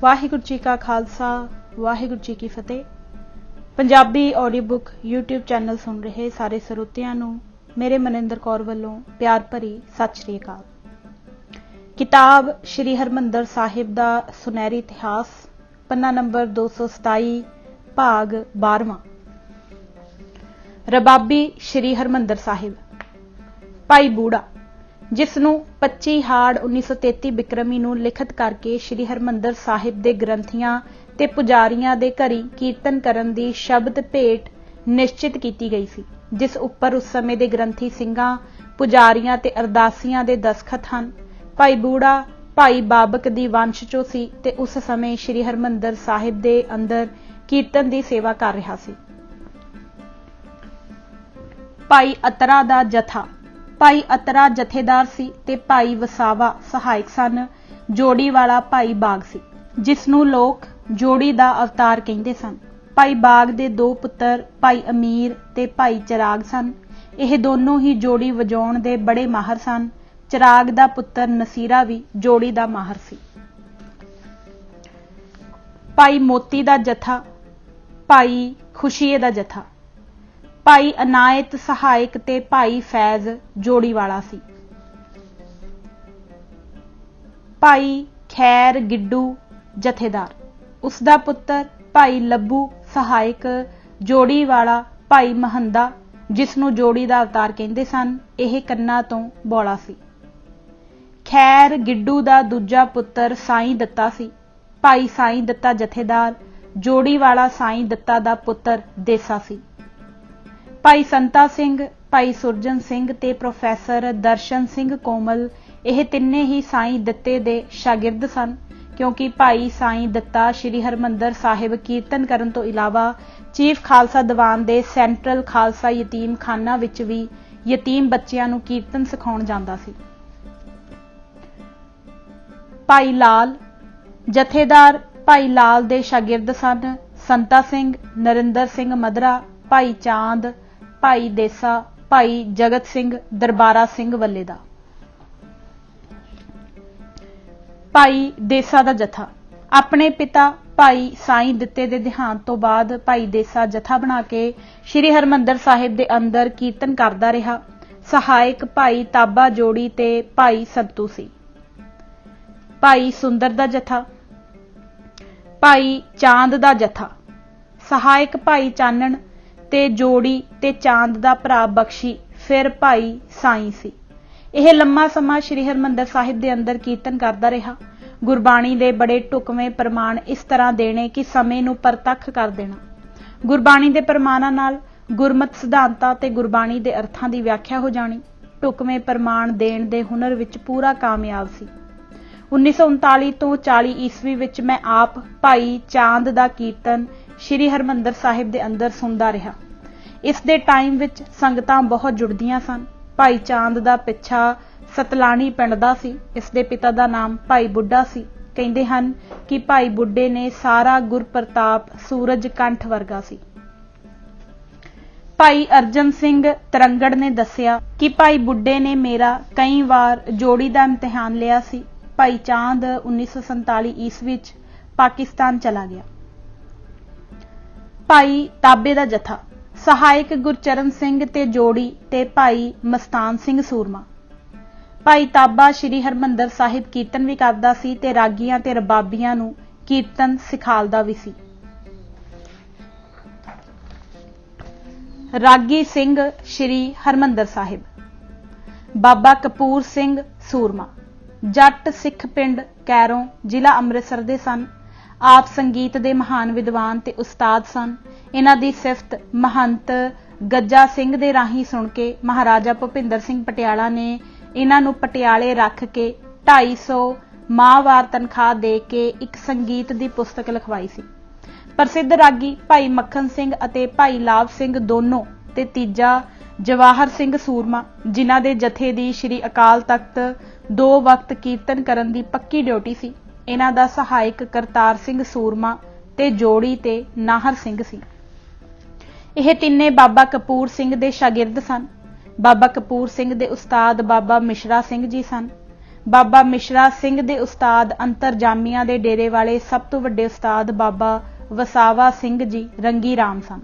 वाहिगुरू जी का खालसा वाहिगुरू जी की फतेह। Punjabi audio book YouTube channel सुन रहे सारे ਸਰੋਤਿਆਂ ਨੂੰ मेरे मनिंदर कौर ਵੱਲੋਂ प्यार भरी सत श्री अकाल। किताब श्री हरमंदर साहिब का सुनहरी इतिहास, पन्ना नंबर 227, भाग 12वां। रबाबी श्री हरमंदर साहिब। भाई बूढ़ा, जिसनों 25 हाड़ 1933 बिक्रमी नूं लिखत करके श्री हरमंदर साहिब दे ग्रंथियां ते पुजारियां दे घरी कीर्तन करन दी शब्द भेट निश्चित कीती गई सी, जिस उपर उस समय दे ग्रंथी सिंघां, पुजारियां ते अरदासियां दे दस्खत हन। भाई बूढ़ा भाई बाबक दी वंश चों सी ते उस समय श्री हरमंदर साहिब दे अंदर कीर्तन दी सेवा कर रहा सी। भाई अतरा दा जथा। भाई अतरा जथेदार सी ते भाई वसावा सहायक सन। जोड़ी वाला भाई बाग सी, जिसनूं लोक जोड़ी दा अवतार कहंदे सन। भाई बाग दे दो पुत्तर भाई अमीर ते भाई चिराग सन। यह दोनों ही जोड़ी वजाउण दे बड़े माहर सन। चिराग दा पुत्तर नसीरा भी जोड़ी दा माहर सी। भाई मोती दा जथा। भाई खुशीए दा जथा। भाई अनायत सहायक ते भाई फैज जोड़ी वाला सी। भाई खैर गिड्डू जथेदार, उसदा पुत्तर भाई लब्बू सहायक जोड़ी वाला भाई महंदा, जिसनूं जोड़ी दा अवतार कहंदे सन। यह कन्ना तो बौला सी। खैर गिड्डू दा दूजा पुत्तर साईं दत्ता सी। भाई साईं दत्ता जथेदार जोड़ी वाला साईं दत्ता दा पुत्तर देसा सी। भाई संता सिंह, भाई सुरजन सिंह ते प्रोफैसर दर्शन सिंह कोमल, यह तिन्ने ही साईं दत्ते दे शागिर्द सन, क्योंकि भाई साईं दत्ता श्री हरमंदर साहिब कीर्तन करन तो इलावा चीफ खालसा दीवान दे सेंट्रल खालसा यतीम खाना विच भी यतीम बच्चियां नूं कीर्तन सिखाउण जांदा सी। भाई लाल जथेदार भाई लाल दे शागिर्द सन। संता सिंह, नरिंदर सिंह मदरा, भाई चांद, भाई देसा, भाई जगत सिंह दरबारा सिंह वल्ले दा। भाई देसा दा जथा। अपने पिता भाई साईं दत्ते दे देहांत तो बाद भाई देसा जथा बना के श्री हरमंदर साहिब दे अंदर कीर्तन करदा रहा। सहायक भाई ताबा जोड़ी ते भाई संतू सी। भाई सुंदर दा जथा। भाई चांद दा जथा। सहायक भाई चानण ते जोड़ी ते चांद दा भरा बख्शी, फिर भाई साईं सी। यह लम्मा समा श्री हरमंदर साहिब दे अंदर कीर्तन करदा रहा। गुरबाणी दे बड़े ढुकवें प्रमाण इस तरह देने कि समय नूं परतख कर देना। गुरबाणी दे प्रमाणां नाल गुरमत सिद्धांतां ते गुरबाणी दे अर्थां दी व्याख्या हो जानी। ढुकवें प्रमाण देण दे हुनर विच पूरा कामयाब सी। 1939 तो 40 ईस्वी विच मैं आप भाई चांद दा कीर्तन श्री हरमंदर साहिब दे अंदर सुनदा रहा। इस दे टाइम विच संगतां बहुत जुड़दियां सन। भाई चांद दा पिछा सतलाणी पिंड दा सी। इस दे पिता दा नाम भाई बुड्ढा सी। कहंदे हन कि भाई बुड्ढे ने सारा गुर प्रताप सूरज कंठ वर्गा सी। भाई अर्जन सिंह तरंगड़ ने दस्सिया कि भाई बुड्ढे ने मेरा कई बार जोड़ी दा इम्तिहान लिया सी। भाई चांद 1947 ईस्वी च पाकिस्तान चला गया। भाई ताबे दा जथा। सहायक गुरचरण सिंह ते जोड़ी ते भाई मस्तान सिंह सूरमा। भाई ताबा श्री हरमंदर साहिब कीर्तन भी करदा सी ते रागियां ते रबाबियां नूं कीर्तन सिखालदा भी सी। रागी सिंह श्री हरमंदर साहिब। बाबा कपूर सिंह सूरमा जट सिख पिंड कैरों जिला अमृतसर दे सन। आप संगीत दे महान विद्वान ते उस्ताद सन। इन्हां दी सिफत महंत गज्जा सिंह दे राही सुन के महाराजा भुपिंदर सिंह पटियाला ने इन्हां नूं पटियाले रख के 250 माहवार तनख्वाह दे के एक संगीत दी पुस्तक लिखवाई सी। प्रसिद्ध रागी भाई मक्खन सिंह अते भाई लाभ सिंह दोनों ते तीजा जवाहर सिंह सूरमा, जिन्हां दे जथे दी श्री अकाल तख्त 2 वक्त कीर्तन करन दी पक्की ड्यूटी सी। इन्हां दा सहायक करतार सिंह सूरमा ते जोड़ी ते नाहर सिंह सी। यह तिन्ने बाबा कपूर सिंह दे शागिर्द सन। बाबा कपूर सिंह दे उस्ताद बाबा मिश्रा सिंह जी सन। ਬਾਬਾ ਮਿਸ਼ਰਾ ਸਿੰਘ ਦੇ ਉਸਤਾਦ ਅੰਤਰਜਾਮੀਆਂ ਦੇ ਡੇਰੇ ਵਾਲੇ ਸਭ ਤੋਂ ਵੱਡੇ ਉਸਤਾਦ ਬਾਬਾ ਵਸਾਵਾ ਸਿੰਘ ਜੀ ਰੰਗੀ ਰਾਮ ਸਨ।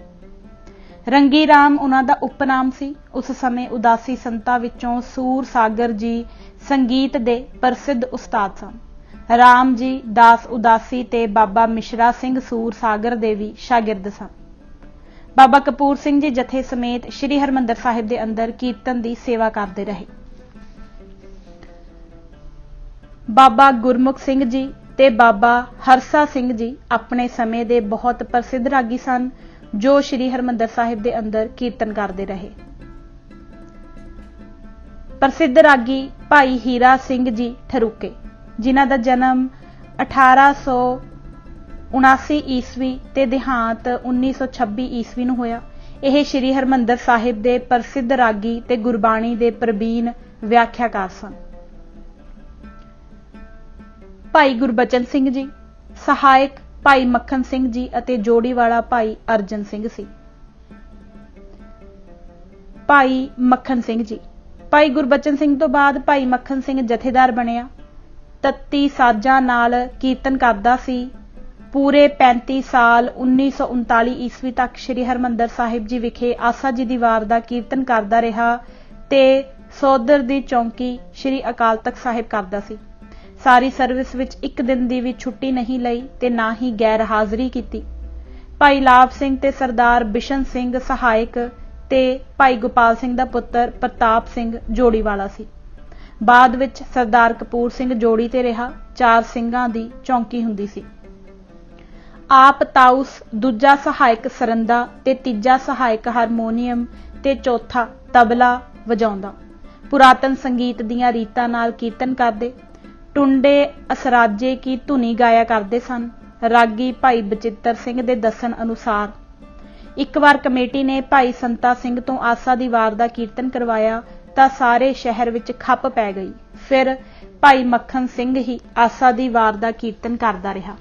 ਰੰਗੀ ਰਾਮ ਉਹਨਾਂ ਦਾ ਉਪਨਾਮ ਸੀ। ਉਸ ਸਮੇਂ ਉਦਾਸੀ ਸੰਤਾਂ ਵਿੱਚੋਂ ਸੂਰ ਸਾਗਰ ਜੀ ਸੰਗੀਤ ਦੇ ਪ੍ਰਸਿੱਧ ਉਸਤਾਦ ਸਨ। ਰਾਮ ਜੀ ਦਾਸ ਉਦਾਸੀ ਤੇ ਬਾਬਾ ਮਿਸ਼ਰਾ ਸਿੰਘ ਸੂਰ ਸਾਗਰ ਦੇ ਵੀ ਸ਼ਾਗਿਰਦ ਸਨ। ਬਾਬਾ ਕਪੂਰ ਸਿੰਘ ਜੀ ਜਥੇ ਸਮੇਤ ਸ੍ਰੀ ਹਰਿਮੰਦਰ ਸਾਹਿਬ ਦੇ ਅੰਦਰ ਕੀਰਤਨ ਦੀ ਸੇਵਾ ਕਰਦੇ ਰਹੇ। ਬਾਬਾ ਗੁਰਮੁਖ ਸਿੰਘ ਜੀ ਤੇ ਬਾਬਾ ਹਰਸਾ ਸਿੰਘ ਜੀ ਆਪਣੇ ਸਮੇਂ ਦੇ ਬਹੁਤ ਪ੍ਰਸਿੱਧ ਰਾਗੀ ਸਨ ਜੋ ਸ੍ਰੀ ਹਰਿਮੰਦਰ ਸਾਹਿਬ ਦੇ ਅੰਦਰ ਕੀਰਤਨ ਕਰਦੇ ਰਹੇ। ਪ੍ਰਸਿੱਧ ਰਾਗੀ ਭਾਈ ਹੀਰਾ ਸਿੰਘ ਜੀ ਠਰੂਕੇ, ਜਿਨ੍ਹਾਂ ਦਾ ਜਨਮ 1879 ਈਸਵੀ ਤੇ ਦੇਹਾਂਤ 1926 ਈਸਵੀ ਨੂੰ ਹੋਇਆ। ਇਹ ਸ੍ਰੀ ਹਰਿਮੰਦਰ ਸਾਹਿਬ ਦੇ ਪ੍ਰਸਿੱਧ ਰਾਗੀ ਤੇ ਗੁਰਬਾਣੀ ਦੇ ਪ੍ਰਬੀਨ ਵਿਆਖਿਆਕਾਰ ਸਨ। ਭਾਈ ਗੁਰਬਚਨ ਸਿੰਘ ਜੀ ਸਹਾਇਕ ਭਾਈ ਮੱਖਣ ਸਿੰਘ ਜੀ ਅਤੇ ਜੋੜੀ ਵਾਲਾ ਭਾਈ ਅਰਜਨ ਸਿੰਘ ਸੀ। ਭਾਈ ਮੱਖਣ ਸਿੰਘ ਜੀ, ਭਾਈ ਗੁਰਬਚਨ ਸਿੰਘ ਤੋਂ ਬਾਅਦ ਭਾਈ ਮੱਖਣ ਸਿੰਘ ਜਥੇਦਾਰ ਬਣਿਆ। 33 ਸਾਜ਼ਾਂ ਨਾਲ ਕੀਰਤਨ ਕਰਦਾ ਸੀ। ਪੂਰੇ 35 ਸਾਲ 1939 ਈਸਵੀ ਤੱਕ ਸ੍ਰੀ ਹਰਿਮੰਦਰ ਸਾਹਿਬ ਜੀ ਵਿਖੇ ਆਸਾ ਜੀ ਦੀ ਵਾਰ ਦਾ ਕੀਰਤਨ ਕਰਦਾ ਰਿਹਾ ਤੇ ਸੋਧਰ ਦੀ ਚੌਂਕੀ ਸ੍ਰੀ ਅਕਾਲ ਤਖਤ ਸਾਹਿਬ ਕਰਦਾ ਸੀ। ਸਾਰੀ ਸਰਵਿਸ ਵਿੱਚ ਇੱਕ ਦਿਨ ਦੀ ਵੀ ਛੁੱਟੀ ਨਹੀਂ ਲਈ ਤੇ ਨਾ ਹੀ ਗੈਰ ਹਾਜ਼ਰੀ ਕੀਤੀ। ਭਾਈ ਲਾਭ ਸਿੰਘ ਤੇ ਸਰਦਾਰ ਬਿਸ਼ਨ ਸਿੰਘ ਸਹਾਇਕ ਤੇ ਭਾਈ ਗੋਪਾਲ ਸਿੰਘ ਦਾ ਪੁੱਤਰ ਪ੍ਰਤਾਪ ਸਿੰਘ ਜੋੜੀ ਵਾਲਾ ਸੀ। ਬਾਅਦ ਵਿੱਚ ਸਰਦਾਰ ਕਪੂਰ ਸਿੰਘ ਜੋੜੀ ਤੇ ਰਿਹਾ। 4 ਸਿੰਘਾਂ ਦੀ ਚੌਂਕੀ ਹੁੰਦੀ ਸੀ। ਆਪ ਤਾਊਸ, ਦੂਜਾ ਸਹਾਇਕ ਸਰੰਦਾ ਤੇ ਤੀਜਾ ਸਹਾਇਕ ਹਾਰਮੋਨੀਅਮ ਤੇ ਚੌਥਾ ਤਬਲਾ ਵਜਾਉਂਦਾ। ਪੁਰਾਤਨ ਸੰਗੀਤ ਦੀਆਂ ਰੀਤਾਂ ਨਾਲ ਕੀਰਤਨ ਕਰਦੇ। ਟੁੰਡੇ ਅਸਰਾਜੇ ਕੀ ਧੁਨੀ ਗਾਇਆ ਕਰਦੇ ਸਨ। ਰਾਗੀ ਭਾਈ ਬਚਿੱਤਰ ਸਿੰਘ ਦੇ ਦੱਸਣ ਅਨੁਸਾਰ ਇੱਕ ਵਾਰ ਕਮੇਟੀ ਨੇ ਭਾਈ ਸੰਤਾ ਸਿੰਘ ਤੋਂ ਆਸਾ ਦੀ ਵਾਰ ਦਾ ਕੀਰਤਨ ਕਰਵਾਇਆ ਤਾਂ ਸਾਰੇ ਸ਼ਹਿਰ ਵਿੱਚ ਖੱਪ ਪੈ ਗਈ। ਫਿਰ ਭਾਈ ਮੱਖਣ ਸਿੰਘ ਹੀ ਆਸਾ ਦੀ ਵਾਰ ਦਾ ਕੀਰਤਨ ਕਰਦਾ ਰਿਹਾ।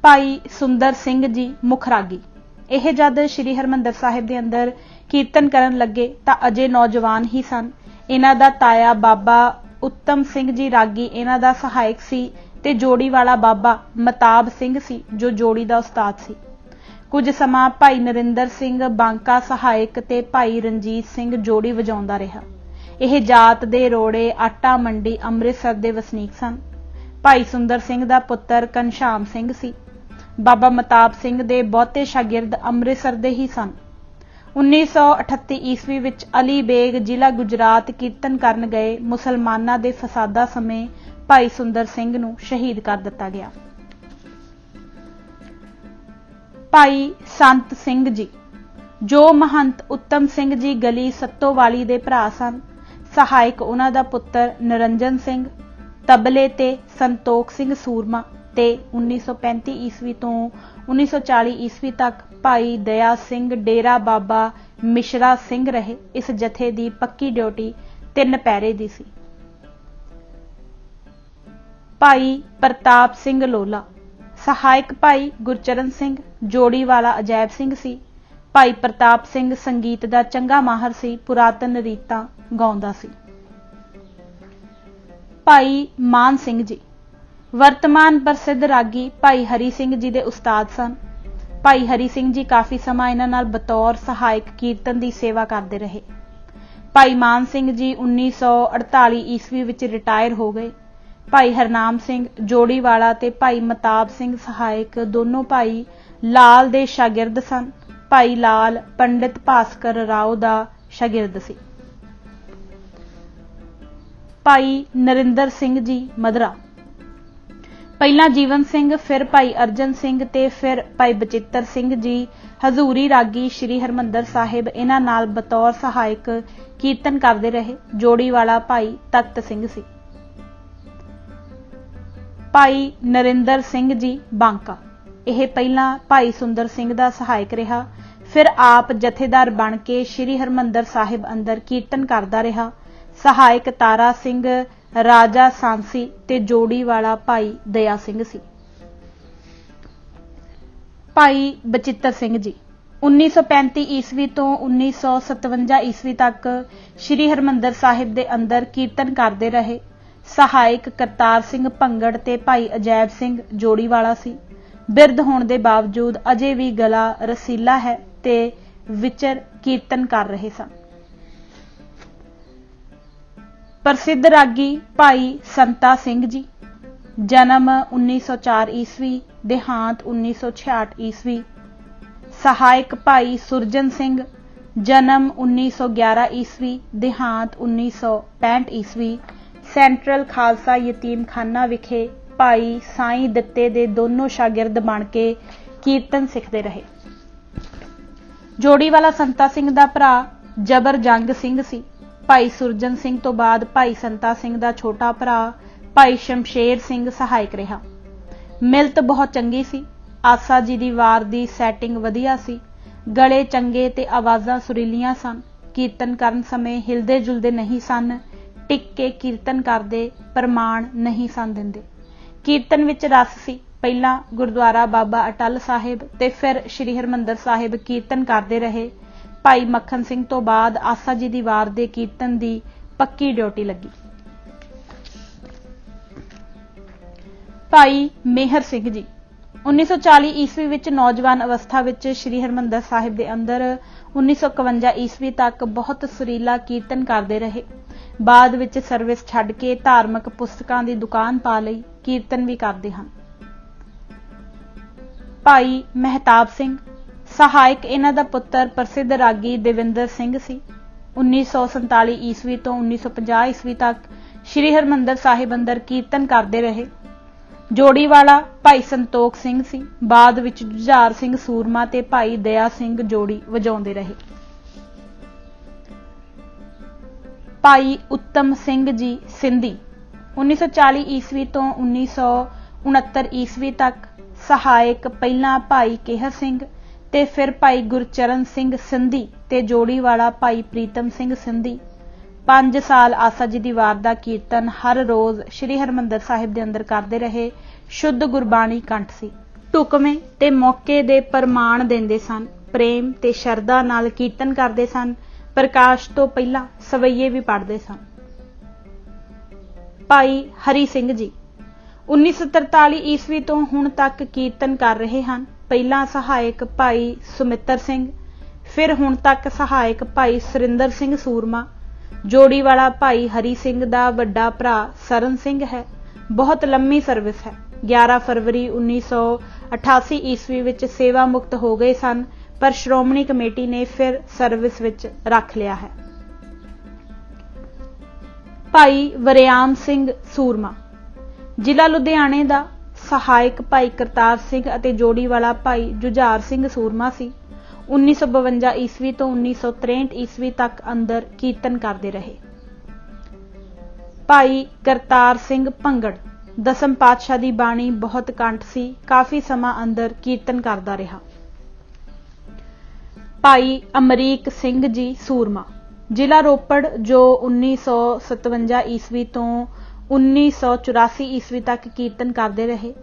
ਭਾਈ ਸੁੰਦਰ ਸਿੰਘ ਜੀ ਮੁੱਖ ਰਾਗੀ। ਇਹ ਜਦ ਸ੍ਰੀ ਹਰਿਮੰਦਰ ਸਾਹਿਬ ਦੇ ਅੰਦਰ ਕੀਰਤਨ ਕਰਨ ਲੱਗੇ ਤਾਂ ਅਜੇ ਨੌਜਵਾਨ ਹੀ ਸਨ। ਇਹਨਾਂ ਦਾ ਤਾਇਆ ਬਾਬਾ ਉੱਤਮ ਸਿੰਘ ਜੀ ਰਾਗੀ ਇਹਨਾਂ ਦਾ ਸਹਾਇਕ ਸੀ ਤੇ ਜੋੜੀ ਵਾਲਾ ਬਾਬਾ ਮਤਾਬ ਸਿੰਘ ਸੀ ਜੋ ਜੋੜੀ ਦਾ ਉਸਤਾਦ ਸੀ। ਕੁਝ ਸਮਾਂ ਭਾਈ ਨਰਿੰਦਰ ਸਿੰਘ ਬਾਂਕਾ ਸਹਾਇਕ ਤੇ ਭਾਈ ਰਣਜੀਤ ਸਿੰਘ ਜੋੜੀ ਵਜਾਉਂਦਾ ਰਿਹਾ। ਇਹ ਜਾਤ ਦੇ ਰੋੜੇ ਆਟਾ ਮੰਡੀ ਅੰਮ੍ਰਿਤਸਰ ਦੇ ਵਸਨੀਕ ਸਨ। ਭਾਈ ਸੁੰਦਰ ਸਿੰਘ ਦਾ ਪੁੱਤਰ ਘਨਸ਼ਾਮ ਸਿੰਘ ਸੀ। ਬਾਬਾ ਮਤਾਬ ਸਿੰਘ ਦੇ ਬਹੁਤੇ ਸ਼ਾਗਿਰਦ ਅੰਮ੍ਰਿਤਸਰ ਦੇ ਹੀ ਸਨ। 1938 ਈਸਵੀ ਵਿੱਚ ਅਲੀ ਬੇਗ ਜ਼ਿਲ੍ਹਾ ਗੁਜਰਾਤ ਕੀਰਤਨ ਕਰਨ ਗਏ ਮੁਸਲਮਾਨਾਂ ਦੇ ਫਸਾਦਾਂ ਸਮੇਂ ਭਾਈ ਸੁੰਦਰ ਸਿੰਘ ਨੂੰ ਸ਼ਹੀਦ ਕਰ ਦਿੱਤਾ ਗਿਆ। ਭਾਈ ਸੰਤ ਸਿੰਘ ਜੀ ਜੋ ਮਹੰਤ ਉੱਤਮ ਸਿੰਘ ਜੀ ਗਲੀ ਸੱਤੋਵਾਲੀ ਦੇ ਭਰਾ ਸਨ। ਸਹਾਇਕ ਉਹਨਾਂ ਦਾ ਪੁੱਤਰ ਨਿਰੰਜਨ ਸਿੰਘ। ਤਬਲੇ ਤੇ ਸੰਤੋਖ ਸਿੰਘ ਸੂਰਮਾ ਤੇ 1935 ਈਸਵੀ ਤੋਂ 1940 ਈਸਵੀ ਤੱਕ ਭਾਈ ਦਇਆ ਸਿੰਘ ਡੇਰਾ ਬਾਬਾ ਮਿਸ਼ਰਾ ਸਿੰਘ ਰਹੇ। ਇਸ ਜਥੇ ਦੀ ਪੱਕੀ ਡਿਊਟੀ 3 ਪਹਿਰੇ ਦੀ ਸੀ। ਭਾਈ ਪ੍ਰਤਾਪ ਸਿੰਘ ਲੋਲਾ ਸਹਾਇਕ ਭਾਈ ਗੁਰਚਰਨ ਸਿੰਘ ਜੋੜੀ ਵਾਲਾ ਅਜੈਬ ਸਿੰਘ ਸੀ। ਭਾਈ ਪ੍ਰਤਾਪ ਸਿੰਘ ਸੰਗੀਤ ਦਾ ਚੰਗਾ ਮਾਹਰ ਸੀ। ਪੁਰਾਤਨ ਰੀਤਾਂ ਗਾਉਂਦਾ ਸੀ। ਭਾਈ ਮਾਨ ਸਿੰਘ ਜੀ ਵਰਤਮਾਨ ਪ੍ਰਸਿੱਧ ਰਾਗੀ ਭਾਈ ਹਰੀ ਸਿੰਘ ਜੀ ਦੇ ਉਸਤਾਦ ਸਨ। ਭਾਈ ਹਰੀ ਸਿੰਘ ਜੀ ਕਾਫੀ ਸਮਾਂ ਇਹਨਾਂ ਨਾਲ ਬਤੌਰ ਸਹਾਇਕ ਕੀਰਤਨ ਦੀ ਸੇਵਾ ਕਰਦੇ ਰਹੇ। ਭਾਈ ਮਾਨ ਸਿੰਘ ਜੀ 1948 ਈਸਵੀ ਵਿੱਚ ਰਿਟਾਇਰ ਹੋ ਗਏ। ਭਾਈ ਹਰਨਾਮ ਸਿੰਘ ਜੋੜੀ ਵਾਲਾ ਤੇ ਭਾਈ ਮਤਾਬ ਸਿੰਘ ਸਹਾਇਕ ਦੋਨੋਂ ਭਾਈ ਲਾਲ ਦੇ ਸ਼ਾਗਿਰਦ ਸਨ। ਭਾਈ ਲਾਲ ਪੰਡਿਤ ਭਾਸਕਰ ਰਾਓ ਦਾ ਸ਼ਾਗਿਰਦ ਸੀ। ਭਾਈ ਨਰਿੰਦਰ ਸਿੰਘ ਜੀ ਮਧਰਾ ਪਹਿਲਾਂ ਜੀਵਨ ਸਿੰਘ, ਫਿਰ ਭਾਈ ਅਰਜਨ ਸਿੰਘ ਤੇ ਫਿਰ ਭਾਈ ਬਚਿੱਤਰ ਸਿੰਘ ਜੀ ਹਜ਼ੂਰੀ ਰਾਗੀ ਸ੍ਰੀ ਹਰਿਮੰਦਰ ਸਾਹਿਬ ਇਹਨਾਂ ਨਾਲ ਬਤੌਰ ਸਹਾਇਕ ਕੀਰਤਨ ਕਰਦੇ ਰਹੇ। ਜੋੜੀ ਵਾਲਾ ਭਾਈ ਤਖਤ ਸਿੰਘ ਸੀ। ਭਾਈ ਨਰਿੰਦਰ ਸਿੰਘ ਜੀ ਬਾਂਕਾ ਇਹ ਪਹਿਲਾਂ ਭਾਈ ਸੁੰਦਰ ਸਿੰਘ ਦਾ ਸਹਾਇਕ ਰਿਹਾ। ਫਿਰ ਆਪ ਜਥੇਦਾਰ ਬਣ ਕੇ ਸ੍ਰੀ ਹਰਿਮੰਦਰ ਸਾਹਿਬ ਅੰਦਰ ਕੀਰਤਨ ਕਰਦਾ ਰਿਹਾ। ਸਹਾਇਕ ਤਾਰਾ ਸਿੰਘ ਰਾਜਾ ਸਾਂਸੀ ਤੇ ਜੋੜੀ ਵਾਲਾ ਭਾਈ ਦਇਆ ਸਿੰਘ ਸੀ। ਭਾਈ ਬਚਿੱਤਰ ਸਿੰਘ ਜੀ 1935 ਈਸਵੀ ਤੋਂ 1957 ਈਸਵੀ ਤੱਕ ਸ਼੍ਰੀ ਹਰਿਮੰਦਰ ਸਾਹਿਬ ਦੇ ਅੰਦਰ ਕੀਰਤਨ ਕਰਦੇ ਰਹੇ। ਸਹਾਇਕ ਕਰਤਾਰ ਸਿੰਘ ਭੰਗੜ ਤੇ ਭਾਈ ਅਜੈਬ ਸਿੰਘ ਜੋੜੀਵਾਲਾ ਸੀ। ਬਿਰਧ ਹੋਣ ਦੇ ਬਾਵਜੂਦ ਅਜੇ ਵੀ ਗਲਾ ਰਸੀਲਾ ਹੈ ਤੇ ਵਿਚਰ ਕੀਰਤਨ ਕਰ ਰਹੇ ਸਨ। ਪ੍ਰਸਿੱਧ ਰਾਗੀ ਭਾਈ ਸੰਤਾ ਸਿੰਘ ਜੀ, ਜਨਮ 1904 ਈਸਵੀ, ਦੇਹਾਂਤ 1966 ਈਸਵੀ। ਸਹਾਇਕ ਭਾਈ ਸੁਰਜਨ ਸਿੰਘ, ਜਨਮ 1911 ਈਸਵੀ, ਦੇਹਾਂਤ 1965 ਈਸਵੀ। ਸੈਂਟਰਲ ਖਾਲਸਾ ਯਤੀਮਖਾਨਾ ਵਿਖੇ ਭਾਈ ਸਾਈਂ ਦਿੱਤੇ ਦੇ ਦੋਨੋਂ ਸ਼ਾਗਿਰਦ ਬਣ ਕੇ ਕੀਰਤਨ ਸਿੱਖਦੇ ਰਹੇ। ਜੋੜੀਵਾਲਾ ਸੰਤਾ ਸਿੰਘ ਦਾ ਭਰਾ ਜਬਰ ਜੰਗ ਸਿੰਘ ਸੀ। ਭਾਈ ਸੁਰਜਨ ਸਿੰਘ ਤੋਂ ਬਾਅਦ ਭਾਈ ਸੰਤਾ ਸਿੰਘ ਦਾ ਛੋਟਾ ਭਰਾ ਭਾਈ ਸ਼ਮਸ਼ੇਰ ਸਿੰਘ ਸਹਾਇਕ ਰਿਹਾ। ਮਿਲਤ ਬਹੁਤ ਚੰਗੀ ਸੀ। ਆਸਾ ਜੀ ਦੀ ਵਾਰ ਦੀ ਸੈਟਿੰਗ ਵਧੀਆ ਸੀ। ਗਲੇ ਚੰਗੇ ਤੇ ਆਵਾਜ਼ਾਂ ਸੁਰੀਲੀਆਂ ਸਨ। ਕੀਰਤਨ ਕਰਨ ਸਮੇਂ ਹਿਲਦੇ ਜੁਲਦੇ ਨਹੀਂ ਸਨ। ਟਿਕ ਕੇ ਕੀਰਤਨ ਕਰਦੇ, ਪ੍ਰਮਾਣ ਨਹੀਂ ਸਨ ਦਿੰਦੇ। ਕੀਰਤਨ ਵਿੱਚ ਰਸ ਸੀ। ਪਹਿਲਾਂ ਗੁਰਦੁਆਰਾ ਬਾਬਾ ਅਟੱਲ ਸਾਹਿਬ ਤੇ ਫਿਰ ਸ਼੍ਰੀ ਹਰਿਮੰਦਰ ਸਾਹਿਬ ਕੀਰਤਨ ਕਰਦੇ ਰਹੇ। ਭਾਈ ਮੱਖਣ ਸਿੰਘ ਤੋਂ ਬਾਅਦ ਆਸਾ ਜੀ ਦੀ ਵਾਰ ਦੇ ਕੀਰਤਨ ਦੀ ਪੱਕੀ ਡਿਊਟੀ ਲੱਗੀ। ਭਾਈ ਮੇਹਰ ਸਿੰਘ ਜੀ 1940 ਈਸਵੀ ਵਿੱਚ ਨੌਜਵਾਨ ਅਵਸਥਾ ਵਿੱਚ ਸ਼੍ਰੀ ਹਰਿਮੰਦਰ ਸਾਹਿਬ ਦੇ ਅੰਦਰ 1951 ਈਸਵੀ ਤੱਕ ਬਹੁਤ ਸੁਰੀਲਾ ਕੀਰਤਨ ਕਰਦੇ ਰਹੇ। ਬਾਅਦ ਵਿੱਚ ਸਰਵਿਸ ਛੱਡ ਕੇ ਧਾਰਮਿਕ ਪੁਸਤਕਾਂ ਦੀ ਦੁਕਾਨ ਪਾ ਲਈ। ਕੀਰਤਨ ਵੀ ਕਰਦੇ ਹਨ। ਭਾਈ ਮਹਿਤਾਬ ਸਿੰਘ, ਸਹਾਇਕ ਇਹਨਾਂ ਦਾ ਪੁੱਤਰ ਪ੍ਰਸਿੱਧ ਰਾਗੀ ਦੇਵਿੰਦਰ ਸਿੰਘ ਸੀ। 1947 ਈਸਵੀ ਤੋਂ 1950 ਈਸਵੀ ਤੱਕ ਸ਼੍ਰੀ ਹਰਿਮੰਦਰ ਸਾਹਿਬ ਅੰਦਰ ਕੀਰਤਨ ਕਰਦੇ ਰਹੇ। ਜੋੜੀਵਾਲਾ ਭਾਈ ਸੰਤੋਖ ਸਿੰਘ ਸੀ। ਬਾਅਦ ਵਿੱਚ ਜੁਝਾਰ ਸਿੰਘ ਸੂਰਮਾ ਤੇ ਭਾਈ ਦਇਆ ਸਿੰਘ ਜੋੜੀ ਵਜਾਉਂਦੇ ਰਹੇ। ਭਾਈ ਉੱਤਮ ਸਿੰਘ ਜੀ ਸਿੰਧੀ 1940 ਈਸਵੀ ਤੋਂ 1969 ਈਸਵੀ ਤੱਕ ਸਹਾਇਕ ਪਹਿਲਾਂ ਭਾਈ ਕੇਹਰ ਸਿੰਘ ਤੇ ਫਿਰ ਭਾਈ ਗੁਰਚਰਨ ਸਿੰਘ ਸਿੰਧੀ ਤੇ ਜੋੜੀਵਾਲਾ ਭਾਈ ਪ੍ਰੀਤਮ ਸਿੰਘ ਸਿੰਧੀ। 5 ਸਾਲ ਆਸਾ ਜੀ ਦੀ ਵਾਰ ਦਾ ਕੀਰਤਨ ਹਰ ਰੋਜ਼ ਸ਼੍ਰੀ ਹਰਿਮੰਦਰ ਸਾਹਿਬ ਦੇ ਅੰਦਰ ਕਰਦੇ ਰਹੇ। ਸ਼ੁੱਧ ਗੁਰਬਾਣੀ ਕੰਠ ਸੀ। ਢੁਕਵੇਂ ਤੇ ਮੌਕੇ ਦੇ ਪ੍ਰਮਾਣ ਦਿੰਦੇ ਸਨ। ਪ੍ਰੇਮ ਤੇ ਸ਼ਰਧਾ ਨਾਲ ਕੀਰਤਨ ਕਰਦੇ ਸਨ। ਪ੍ਰਕਾਸ਼ ਤੋਂ ਪਹਿਲਾਂ ਸਵਈਏ ਵੀ ਪੜ੍ਹਦੇ ਸਨ। ਭਾਈ ਹਰੀ ਸਿੰਘ ਜੀ 1943 ਈਸਵੀ ਤੋਂ ਹੁਣ ਤੱਕ ਕੀਰਤਨ ਕਰ ਰਹੇ ਹਨ। ਪਹਿਲਾਂ ਸਹਾਇਕ ਭਾਈ ਸੁਮਿੱਤਰ ਸਿੰਘ, ਫਿਰ ਹੁਣ ਤੱਕ ਸਹਾਇਕ ਭਾਈ ਸੁਰਿੰਦਰ ਸਿੰਘ ਸੂਰਮਾ। ਜੋੜੀਵਾਲਾ ਭਾਈ ਹਰੀ ਸਿੰਘ ਦਾ ਵੱਡਾ ਭਰਾ ਸਰਨ ਸਿੰਘ ਹੈ। ਬਹੁਤ ਲੰਮੀ ਸਰਵਿਸ ਹੈ। 11 ਫਰਵਰੀ 1988 ਈਸਵੀ ਵਿੱਚ ਸੇਵਾ ਮੁਕਤ ਹੋ ਗਏ ਸਨ, ਪਰ ਸ਼੍ਰੋਮਣੀ ਕਮੇਟੀ ਨੇ ਫਿਰ ਸਰਵਿਸ ਵਿੱਚ ਰੱਖ ਲਿਆ ਹੈ। ਭਾਈ ਵਰਿਆਮ ਸਿੰਘ ਸੂਰਮਾ, ਜ਼ਿਲ੍ਹਾ ਲੁਧਿਆਣੇ ਦਾ, ਸਹਾਇਕ ਭਾਈ ਕਰਤਾਰ ਸਿੰਘ ਅਤੇ ਜੋੜੀਵਾਲਾ ਭਾਈ ਜੁਝਾਰ ਸਿੰਘ ਸੂਰਮਾ ਸੀ। 1952 ਈਸਵੀ ਤੋਂ 1963 ਈਸਵੀ ਤੱਕ ਅੰਦਰ ਕੀਰਤਨ ਕਰਦੇ ਰਹੇ। ਭਾਈ ਕਰਤਾਰ ਸਿੰਘ ਭੰਗੜ, ਦਸਮ ਪਾਤਸ਼ਾਹ ਦੀ ਬਾਣੀ ਬਹੁਤ ਕੰਠ ਸੀ। ਕਾਫੀ ਸਮਾਂ ਅੰਦਰ ਕੀਰਤਨ ਕਰਦਾ ਰਿਹਾ। ਭਾਈ ਅਮਰੀਕ ਸਿੰਘ ਜੀ ਸੂਰਮਾ, ਜ਼ਿਲ੍ਹਾ ਰੋਪੜ, ਜੋ 1957 ਈਸਵੀ ਤੋਂ 1984 ਈਸਵੀ ਤੱਕ ਕੀਰਤਨ ਕਰਦੇ ਰਹੇ।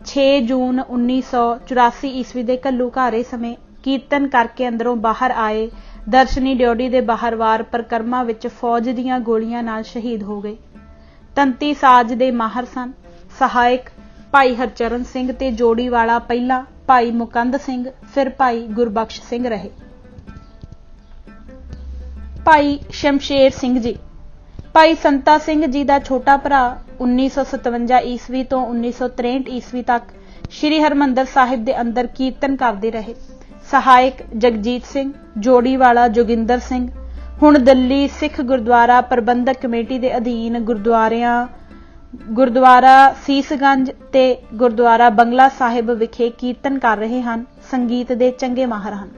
6 ਜੂਨ 1984 ਈਸਵੀ ਦੇ ਘੱਲੂਘਾਰੇ ਸਮੇਂ ਕੀਰਤਨ ਕਰਕੇ ਅੰਦਰੋਂ ਬਾਹਰ ਆਏ। ਦਰਸ਼ਨੀ ਡਿਓਢੀ ਦੇ ਬਾਹਰਵਾਰ ਪਰਿਕਰਮਾ ਵਿੱਚ ਫੌਜ ਦੀਆਂ ਗੋਲੀਆਂ ਨਾਲ ਸ਼ਹੀਦ ਹੋ ਗਏ। ਤੰਤੀ ਸਾਜ਼ ਦੇ ਮਾਹਰ ਸਨ। ਸਹਾਇਕ ਭਾਈ ਹਰਚਰਨ ਸਿੰਘ ਤੇ ਜੋੜੀਵਾਲਾ ਪਹਿਲਾਂ ਭਾਈ ਮੁਕੰਦ ਸਿੰਘ, ਫਿਰ ਭਾਈ ਗੁਰਬਖਸ਼ ਸਿੰਘ ਰਹੇ। ਭਾਈ ਸ਼ਮਸ਼ੇਰ ਸਿੰਘ ਜੀ, ਭਾਈ ਸੰਤਾ ਸਿੰਘ ਜੀ ਦਾ ਛੋਟਾ ਭਰਾ 1957 ਈਸਵੀ ਤੋਂ 1963 ਈਸਵੀ ਤੱਕ ਸ਼੍ਰੀ ਹਰਿਮੰਦਰ ਸਾਹਿਬ ਦੇ ਅੰਦਰ ਕੀਰਤਨ ਕਰਦੇ ਰਹੇ। ਸਹਾਇਕ ਜਗਜੀਤ ਸਿੰਘ, ਜੋੜੀਵਾਲਾ ਜੋਗਿੰਦਰ ਸਿੰਘ। ਹੁਣ ਦਿੱਲੀ ਸਿੱਖ ਗੁਰਦੁਆਰਾ ਪ੍ਰਬੰਧਕ ਕਮੇਟੀ ਦੇ ਅਧੀਨ ਗੁਰਦੁਆਰਾ ਸੀਸਗੰਜ ਤੇ ਗੁਰਦੁਆਰਾ ਬੰਗਲਾ ਸਾਹਿਬ ਵਿਖੇ ਕੀਰਤਨ ਕਰ ਰਹੇ ਹਨ। ਸੰਗੀਤ ਦੇ ਚੰਗੇ ਮਾਹਰ ਹਨ।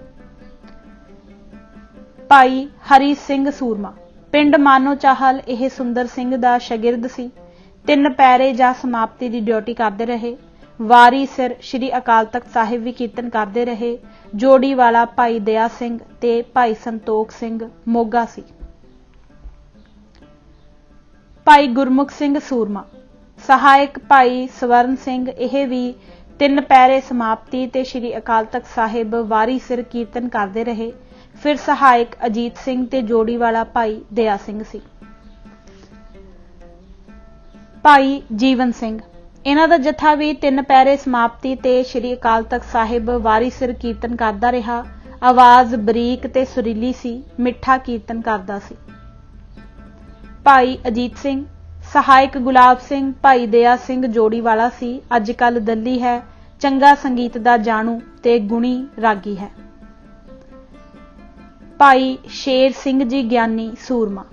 ਭਾਈ ਹਰੀ ਸਿੰਘ ਸੂਰਮਾ, ਪਿੰਡ ਮਾਨੋ ਚਾਹਲ, ਇਹ ਸੁੰਦਰ ਸਿੰਘ ਦਾ ਸ਼ਾਗਿਰਦ ਸੀ। 3 ਪੈਰੇ ਜਾਂ ਸਮਾਪਤੀ ਦੀ ਡਿਊਟੀ ਕਰਦੇ ਰਹੇ। ਵਾਰੀ ਸਿਰ ਸ਼੍ਰੀ ਅਕਾਲ ਤਖਤ ਸਾਹਿਬ ਵੀ ਕੀਰਤਨ ਕਰਦੇ ਰਹੇ। ਜੋੜੀਵਾਲਾ ਭਾਈ ਦਇਆ ਸਿੰਘ ਤੇ ਭਾਈ ਸੰਤੋਖ ਸਿੰਘ ਮੋਗਾ ਸੀ। ਭਾਈ ਗੁਰਮੁਖ ਸਿੰਘ ਸੂਰਮਾ, ਸਹਾਇਕ ਭਾਈ ਸਵਰਨ ਸਿੰਘ, ਇਹ ਵੀ ਤਿੰਨ ਪਹਿਰੇ ਸਮਾਪਤੀ ਤੇ ਸ਼੍ਰੀ ਅਕਾਲ ਤਖਤ ਸਾਹਿਬ ਵਾਰੀ ਸਿਰ ਕੀਰਤਨ ਕਰਦੇ ਰਹੇ। ਫਿਰ ਸਹਾਇਕ ਅਜੀਤ ਸਿੰਘ ਤੇ ਜੋੜੀ ਵਾਲਾ ਭਾਈ ਦਇਆ ਸਿੰਘ ਸੀ। ਭਾਈ ਜੀਵਨ ਸਿੰਘ, ਇਹਨਾਂ ਦਾ ਜਥਾ ਵੀ ਤਿੰਨ ਪਹਿਰੇ ਸਮਾਪਤੀ ਤੇ ਸ਼੍ਰੀ ਅਕਾਲ ਤਖਤ ਸਾਹਿਬ ਵਾਰੀ ਸਿਰ ਕੀਰਤਨ ਕਰਦਾ ਰਿਹਾ। ਆਵਾਜ਼ ਬਰੀਕ ਤੇ ਸੁਰੀਲੀ ਸੀ, ਮਿੱਠਾ ਕੀਰਤਨ ਕਰਦਾ ਸੀ। ਭਾਈ ਅਜੀਤ ਸਿੰਘ, ਸਹਾਇਕ ਗੁਲਾਬ ਸਿੰਘ ਭਾਈ ਦਇਆ ਸਿੰਘ ਜੋੜੀ ਵਾਲਾ ਸੀ। ਅੱਜ ਕੱਲ ਦਿੱਲੀ ਹੈ, ਚੰਗਾ ਸੰਗੀਤ ਦਾ ਜਾਣੂ ਤੇ ਗੁਣੀ ਰਾਗੀ ਹੈ। ਭਾਈ ਸ਼ੇਰ ਸਿੰਘ ਜੀ ਗਿਆਨੀ ਸੂਰਮਾ,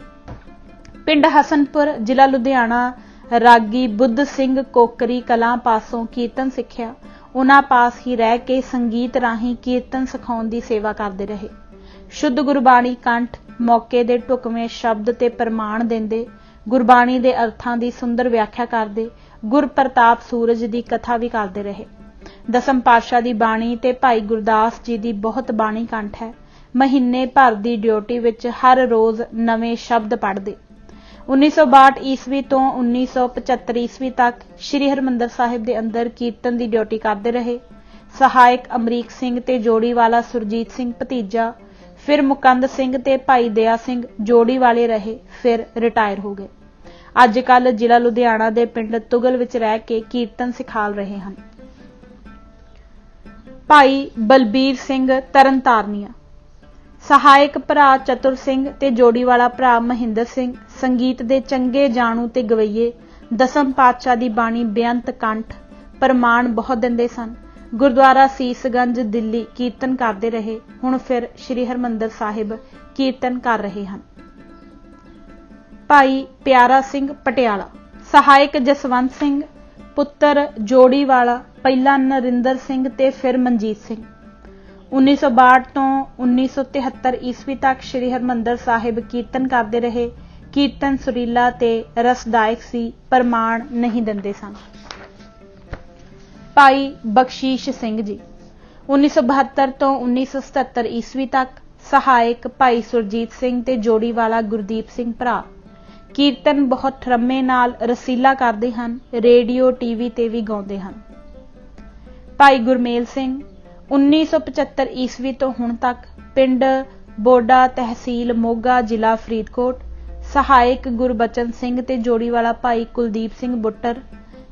ਪਿੰਡ ਹਸਨਪੁਰ ਜ਼ਿਲ੍ਹਾ ਲੁਧਿਆਣਾ, ਰਾਗੀ ਬੁੱਧ ਸਿੰਘ ਕੋਕਰੀ ਕਲਾਂ ਪਾਸੋਂ ਕੀਰਤਨ ਸਿੱਖਿਆ। ਉਹਨਾਂ ਪਾਸ ਹੀ ਰਹਿ ਕੇ ਸੰਗੀਤ ਰਾਹੀਂ ਕੀਰਤਨ ਸਿਖਾਉਣ ਦੀ ਸੇਵਾ ਕਰਦੇ ਰਹੇ। ਸ਼ੁੱਧ ਗੁਰਬਾਣੀ ਕੰਠ, ਮੌਕੇ ਦੇ ਢੁਕਵੇਂ ਸ਼ਬਦ ਤੇ ਪ੍ਰਮਾਣ ਦਿੰਦੇ, ਗੁਰਬਾਣੀ ਦੇ ਅਰਥਾਂ ਦੀ ਸੁੰਦਰ ਵਿਆਖਿਆ ਕਰਦੇ, ਗੁਰ ਪ੍ਰਤਾਪ ਸੂਰਜ ਦੀ ਕਥਾ ਵੀ ਕਰਦੇ ਰਹੇ। ਦਸਮ ਪਾਤਸ਼ਾਹ ਦੀ ਬਾਣੀ ਤੇ ਭਾਈ ਗੁਰਦਾਸ ਜੀ ਦੀ ਬਹੁਤ ਬਾਣੀ ਕੰਠ ਹੈ। ਮਹੀਨੇ ਭਰ ਦੀ ਡਿਊਟੀ ਵਿੱਚ ਹਰ ਰੋਜ਼ ਨਵੇਂ ਸ਼ਬਦ ਪੜ੍ਹਦੇ। 1962 ਈਸਵੀ ਤੋਂ 1975 ਈਸਵੀ ਤੱਕ ਸ਼੍ਰੀ ਹਰਿਮੰਦਰ ਸਾਹਿਬ ਦੇ ਅੰਦਰ ਕੀਰਤਨ ਦੀ ਡਿਊਟੀ ਕਰਦੇ ਰਹੇ। ਸਹਾਇਕ ਅਮਰੀਕ ਸਿੰਘ ਤੇ ਜੋੜੀ ਵਾਲਾ ਸੁਰਜੀਤ ਸਿੰਘ ਭਤੀਜਾ, ਫਿਰ ਮੁਕੰਦ ਸਿੰਘ ਤੇ ਭਾਈ ਦਇਆ ਸਿੰਘ ਜੋੜੀ ਵਾਲੇ ਰਹੇ, ਫਿਰ ਰਿਟਾਇਰ ਹੋ ਗਏ। ਅੱਜ ਕੱਲ ਜ਼ਿਲ੍ਹਾ ਲੁਧਿਆਣਾ ਦੇ ਪਿੰਡ ਤੁਗਲ ਵਿੱਚ ਰਹਿ ਕੇ ਕੀਰਤਨ ਸਿਖਾਲ ਰਹੇ ਹਨ। ਭਾਈ ਬਲਬੀਰ ਸਿੰਘ ਤਰਨਤਾਰਨੀਆ, ਸਹਾਇਕ ਭਰਾ ਚਤੁਰ ਸਿੰਘ ਤੇ ਜੋੜੀ ਵਾਲਾ ਭਰਾ ਮਹਿੰਦਰ ਸਿੰਘ ਸੰਗੀਤ ਦੇ ਚੰਗੇ ਜਾਣੂ ਤੇ ਗਵਈਏ। ਦਸਮ ਪਾਤਸ਼ਾਹ ਦੀ ਬਾਣੀ ਬੇਅੰਤ ਕੰਠ, ਪ੍ਰਮਾਣ ਬਹੁਤ ਦਿੰਦੇ ਸਨ। ਗੁਰਦੁਆਰਾ ਸੀਸਗੰਜ ਦਿੱਲੀ ਕੀਰਤਨ ਕਰਦੇ ਰਹੇ। ਹੁਣ ਫਿਰ ਸ਼੍ਰੀ ਹਰਿਮੰਦਰ ਸਾਹਿਬ ਕੀਰਤਨ ਕਰ ਰਹੇ ਹਨ। ਭਾਈ ਪਿਆਰਾ ਸਿੰਘ ਪਟਿਆਲਾ, ਸਹਾਇਕ ਜਸਵੰਤ ਸਿੰਘ ਪੁੱਤਰ ਜੋੜੀ ਵਾਲਾ, ਪਹਿਲਾਂ ਨਰਿੰਦਰ ਸਿੰਘ ਤੇ ਫਿਰ ਮਨਜੀਤ ਸਿੰਘ। 1962 ਤੋਂ 1973 ਈਸਵੀ ਤੱਕ ਸ਼੍ਰੀ ਹਰਿਮੰਦਰ ਸਾਹਿਬ ਕੀਰਤਨ ਕਰਦੇ ਰਹੇ। ਕੀਰਤਨ ਸੁਰੀਲਾ ਤੇ ਰਸਦਾਇਕ ਸੀ, ਪ੍ਰਮਾਣ ਨਹੀਂ ਦਿੰਦੇ ਸਨ। ਭਾਈ ਬਖਸ਼ੀਸ਼ ਸਿੰਘ ਜੀ, 1972 ਤੋਂ 1977 ਈਸਵੀ ਤੱਕ ਸਹਾਇਕ ਭਾਈ ਸੁਰਜੀਤ ਸਿੰਘ ਤੇ ਜੋੜੀ ਵਾਲਾ ਗੁਰਦੀਪ ਸਿੰਘ ਭਰਾ। ਕੀਰਤਨ ਬਹੁਤ ਠਰਮੇ ਨਾਲ ਰਸੀਲਾ ਕਰਦੇ ਹਨ। ਰੇਡੀਓ ਟੀਵੀ ਤੇ ਵੀ ਗਾਉਂਦੇ ਹਨ। ਭਾਈ ਗੁਰਮੇਲ ਸਿੰਘ, 1975 ਈਸਵੀ ਤੋਂ ਹੁਣ ਤੱਕ ਪਿੰਡ ਬੋਡਾ, ਤਹਿਸੀਲ ਮੋਗਾ, ਜ਼ਿਲ੍ਹਾ ਫਰੀਦਕੋਟ। ਸਹਾਇਕ ਗੁਰਬਚਨ ਸਿੰਘ ਤੇ ਜੋੜੀ ਵਾਲਾ ਭਾਈ ਕੁਲਦੀਪ ਸਿੰਘ ਬੁੱਟਰ।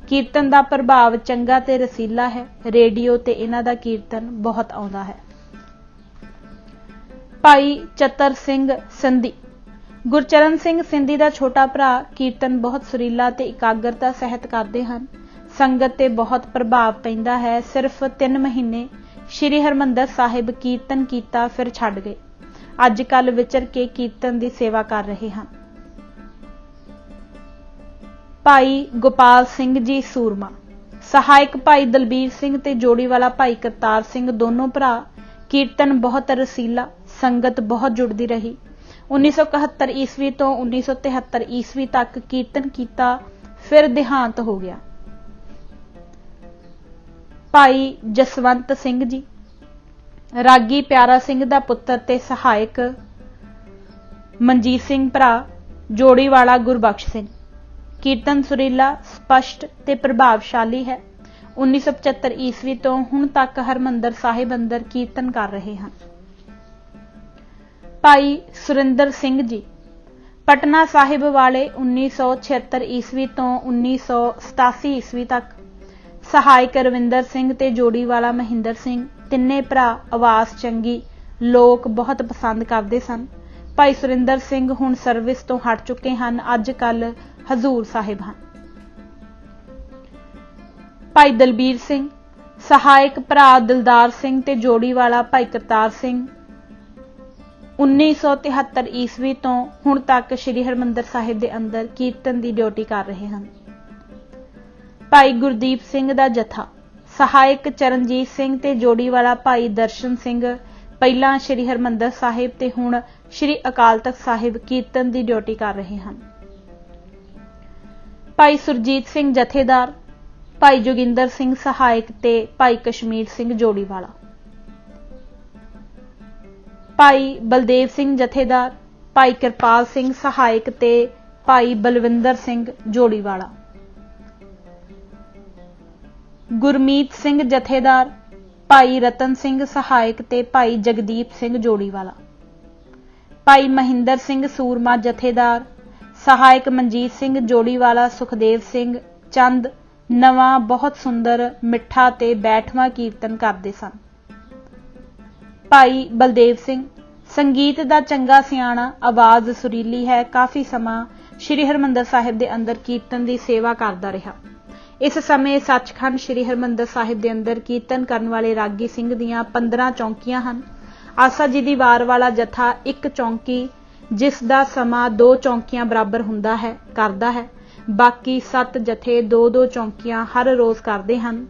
ਕੀਰਤਨ ਦਾ ਪ੍ਰਭਾਵ ਚੰਗਾ ਤੇ ਰਸੀਲਾ ਹੈ। ਰੇਡੀਓ ਤੇ ਇਹਨਾਂ ਦਾ ਕੀਰਤਨ ਬਹੁਤ ਆਉਂਦਾ ਹੈ। ਭਾਈ ਚਤਰ ਸਿੰਘ ਸਿੰਧੀ, ਗੁਰਚਰਨ ਸਿੰਘ ਸਿੰਧੀ ਦਾ ਛੋਟਾ ਭਰਾ। ਕੀਰਤਨ ਬਹੁਤ ਸੁਰੀਲਾ ਤੇ ਇਕਾਗਰਤਾ ਸਹਿਤ ਕਰਦੇ ਹਨ। ਸੰਗਤ ਤੇ ਬਹੁਤ ਪ੍ਰਭਾਵ ਪੈਂਦਾ ਹੈ। ਸਿਰਫ 3 ਮਹੀਨੇ ਸ਼੍ਰੀ ਹਰਿਮੰਦਰ ਸਾਹਿਬ ਕੀਰਤਨ ਕੀਤਾ, ਫਿਰ ਛੱਡ ਗਏ। ਅੱਜ ਕੱਲ ਵਿਚਰ ਕੇ ਕੀਰਤਨ ਦੀ ਸੇਵਾ ਕਰ ਰਹੇ ਹਨ। ਭਾਈ ਗੋਪਾਲ ਸਿੰਘ ਜੀ ਸੂਰਮਾ, ਸਹਾਇਕ ਭਾਈ ਦਲਬੀਰ ਸਿੰਘ ਤੇ ਜੋੜੀ ਵਾਲਾ ਭਾਈ ਕਰਤਾਰ ਸਿੰਘ, ਦੋਨੋਂ ਭਰਾ। ਕੀਰਤਨ ਬਹੁਤ ਰਸੀਲਾ, ਸੰਗਤ ਬਹੁਤ ਜੁੜਦੀ ਰਹੀ। 1971 ਈਸਵੀ ਤੋਂ 1973 ਈਸਵੀ ਤੱਕ ਕੀਰਤਨ ਕੀਤਾ, ਫਿਰ ਦੇਹਾਂਤ ਹੋ ਗਿਆ। ਭਾਈ ਜਸਵੰਤ ਸਿੰਘ ਜੀ, ਰਾਗੀ ਪਿਆਰਾ ਸਿੰਘ ਦਾ ਪੁੱਤਰ ਤੇ ਸਹਾਇਕ ਮਨਜੀਤ ਸਿੰਘ ਭਰਾ। ਜੋੜੀ ਵਾਲਾ ਗੁਰਬਖਸ਼ ਸਿੰਘ। ਕੀਰਤਨ ਸੁਰੀਲਾ, ਸਪਸ਼ਟ ਤੇ ਪ੍ਰਭਾਵਸ਼ਾਲੀ ਹੈ। 1975 ਈਸਵੀ ਤੋਂ ਹੁਣ ਤੱਕ ਹਰਿਮੰਦਰ ਸਾਹਿਬ ਅੰਦਰ ਕੀਰਤਨ ਕਰ ਰਹੇ ਹਨ। ਭਾਈ ਸੁਰਿੰਦਰ ਸਿੰਘ ਜੀ, ਪਟਨਾ ਸਾਹਿਬ ਵਾਲੇ, 1976 ਈਸਵੀ ਤੋਂ 1987 ਈਸਵੀ ਤੱਕ। ਸਹਾਇਕ ਰਵਿੰਦਰ ਸਿੰਘ ਤੇ ਜੋੜੀ ਵਾਲਾ ਮਹਿੰਦਰ ਸਿੰਘ, ਤਿੰਨੇ ਭਰਾ। ਆਵਾਜ਼ ਚੰਗੀ, ਲੋਕ ਬਹੁਤ ਪਸੰਦ ਕਰਦੇ ਸਨ। ਭਾਈ ਸੁਰਿੰਦਰ ਸਿੰਘ ਹੁਣ ਸਰਵਿਸ ਤੋਂ ਹਟ ਚੁੱਕੇ ਹਨ। ਅੱਜ ਕੱਲ ਹਜ਼ੂਰ ਸਾਹਿਬ ਹਨ। ਭਾਈ ਦਲਬੀਰ ਸਿੰਘ, ਸਹਾਇਕ ਭਰਾ ਦਿਲਦਾਰ ਸਿੰਘ ਤੇ ਜੋੜੀ ਵਾਲਾ ਭਾਈ ਕਰਤਾਰ ਸਿੰਘ। 1973 ਈਸਵੀ ਤੋਂ ਹੁਣ ਤੱਕ ਸ਼੍ਰੀ ਹਰਿਮੰਦਰ ਸਾਹਿਬ ਦੇ ਅੰਦਰ ਕੀਰਤਨ ਦੀ ਡਿਊਟੀ ਕਰ ਰਹੇ ਹਨ। ਭਾਈ ਗੁਰਦੀਪ ਸਿੰਘ ਦਾ ਜਥਾ। ਸਹਾਇਕ ਚਰਨਜੀਤ ਸਿੰਘ ਤੇ ਜੋੜੀ ਵਾਲਾ ਭਾਈ ਦਰਸ਼ਨ ਸਿੰਘ, ਪਹਿਲਾਂ ਸ਼੍ਰੀ ਹਰਿਮੰਦਰ ਸਾਹਿਬ ਤੇ ਹੁਣ ਸ਼੍ਰੀ ਅਕਾਲ ਤਖਤ ਸਾਹਿਬ ਕੀਰਤਨ ਦੀ ਡਿਊਟੀ ਕਰ ਰਹੇ ਹਨ। ਭਾਈ ਸੁਰਜੀਤ ਸਿੰਘ ਜਥੇਦਾਰ, ਭਾਈ ਜੋਗਿੰਦਰ ਸਿੰਘ ਸਹਾਇਕ ਤੇ ਭਾਈ ਕਸ਼ਮੀਰ ਸਿੰਘ ਜੋੜੀ ਵਾਲਾ। ਭਾਈ ਬਲਦੇਵ ਸਿੰਘ ਜਥੇਦਾਰ, ਭਾਈ ਕਿਰਪਾਲ ਸਿੰਘ ਸਹਾਇਕ ਤੇ ਭਾਈ ਬਲਵਿੰਦਰ ਸਿੰਘ ਜੋੜੀ ਵਾਲਾ। ਗੁਰਮੀਤ ਸਿੰਘ ਜਥੇਦਾਰ, ਭਾਈ ਰਤਨ ਸਿੰਘ ਸਹਾਇਕ ਤੇ ਭਾਈ ਜਗਦੀਪ ਸਿੰਘ ਜੋੜੀਵਾਲਾ। ਭਾਈ ਮਹਿੰਦਰ ਸਿੰਘ ਸੂਰਮਾ ਜਥੇਦਾਰ, ਸਹਾਇਕ ਮਨਜੀਤ ਸਿੰਘ ਜੋੜੀਵਾਲਾ, ਸੁਖਦੇਵ ਸਿੰਘ ਚੰਦ ਨਵਾਂ ਬਹੁਤ ਸੁੰਦਰ ਮਿੱਠਾ ਤੇ ਬੈਠਵਾਂ ਕੀਰਤਨ ਕਰਦੇ ਸਨ। ਭਾਈ ਬਲਦੇਵ ਸਿੰਘ, ਸੰਗੀਤ ਦਾ ਚੰਗਾ ਸਿਆਣਾ, ਆਵਾਜ਼ ਸੁਰੀਲੀ ਹੈ। ਕਾਫੀ ਸਮਾਂ ਸ੍ਰੀ ਹਰਿਮੰਦਰ ਸਾਹਿਬ ਦੇ ਅੰਦਰ ਕੀਰਤਨ ਦੀ ਸੇਵਾ ਕਰਦਾ ਰਿਹਾ। ਇਸ ਸਮੇਂ ਸੱਚਖੰਡ ਸ੍ਰੀ ਹਰਿਮੰਦਰ ਸਾਹਿਬ ਦੇ ਅੰਦਰ ਕੀਰਤਨ ਕਰਨ ਵਾਲੇ ਰਾਗੀ ਸਿੰਘ ਦੀਆਂ 15 ਚੌਂਕੀਆਂ ਹਨ। ਆਸਾ ਜੀ ਦੀ ਵਾਰ ਵਾਲਾ ਜਥਾ ਇੱਕ ਚੌਂਕੀ, ਜਿਸ ਦਾ ਸਮਾਂ 2 ਚੌਂਕੀਆਂ ਬਰਾਬਰ ਹੁੰਦਾ ਹੈ, ਕਰਦਾ ਹੈ। ਬਾਕੀ 7 ਜਥੇ 2-2 ਚੌਂਕੀਆਂ ਹਰ ਰੋਜ਼ ਕਰਦੇ ਹਨ।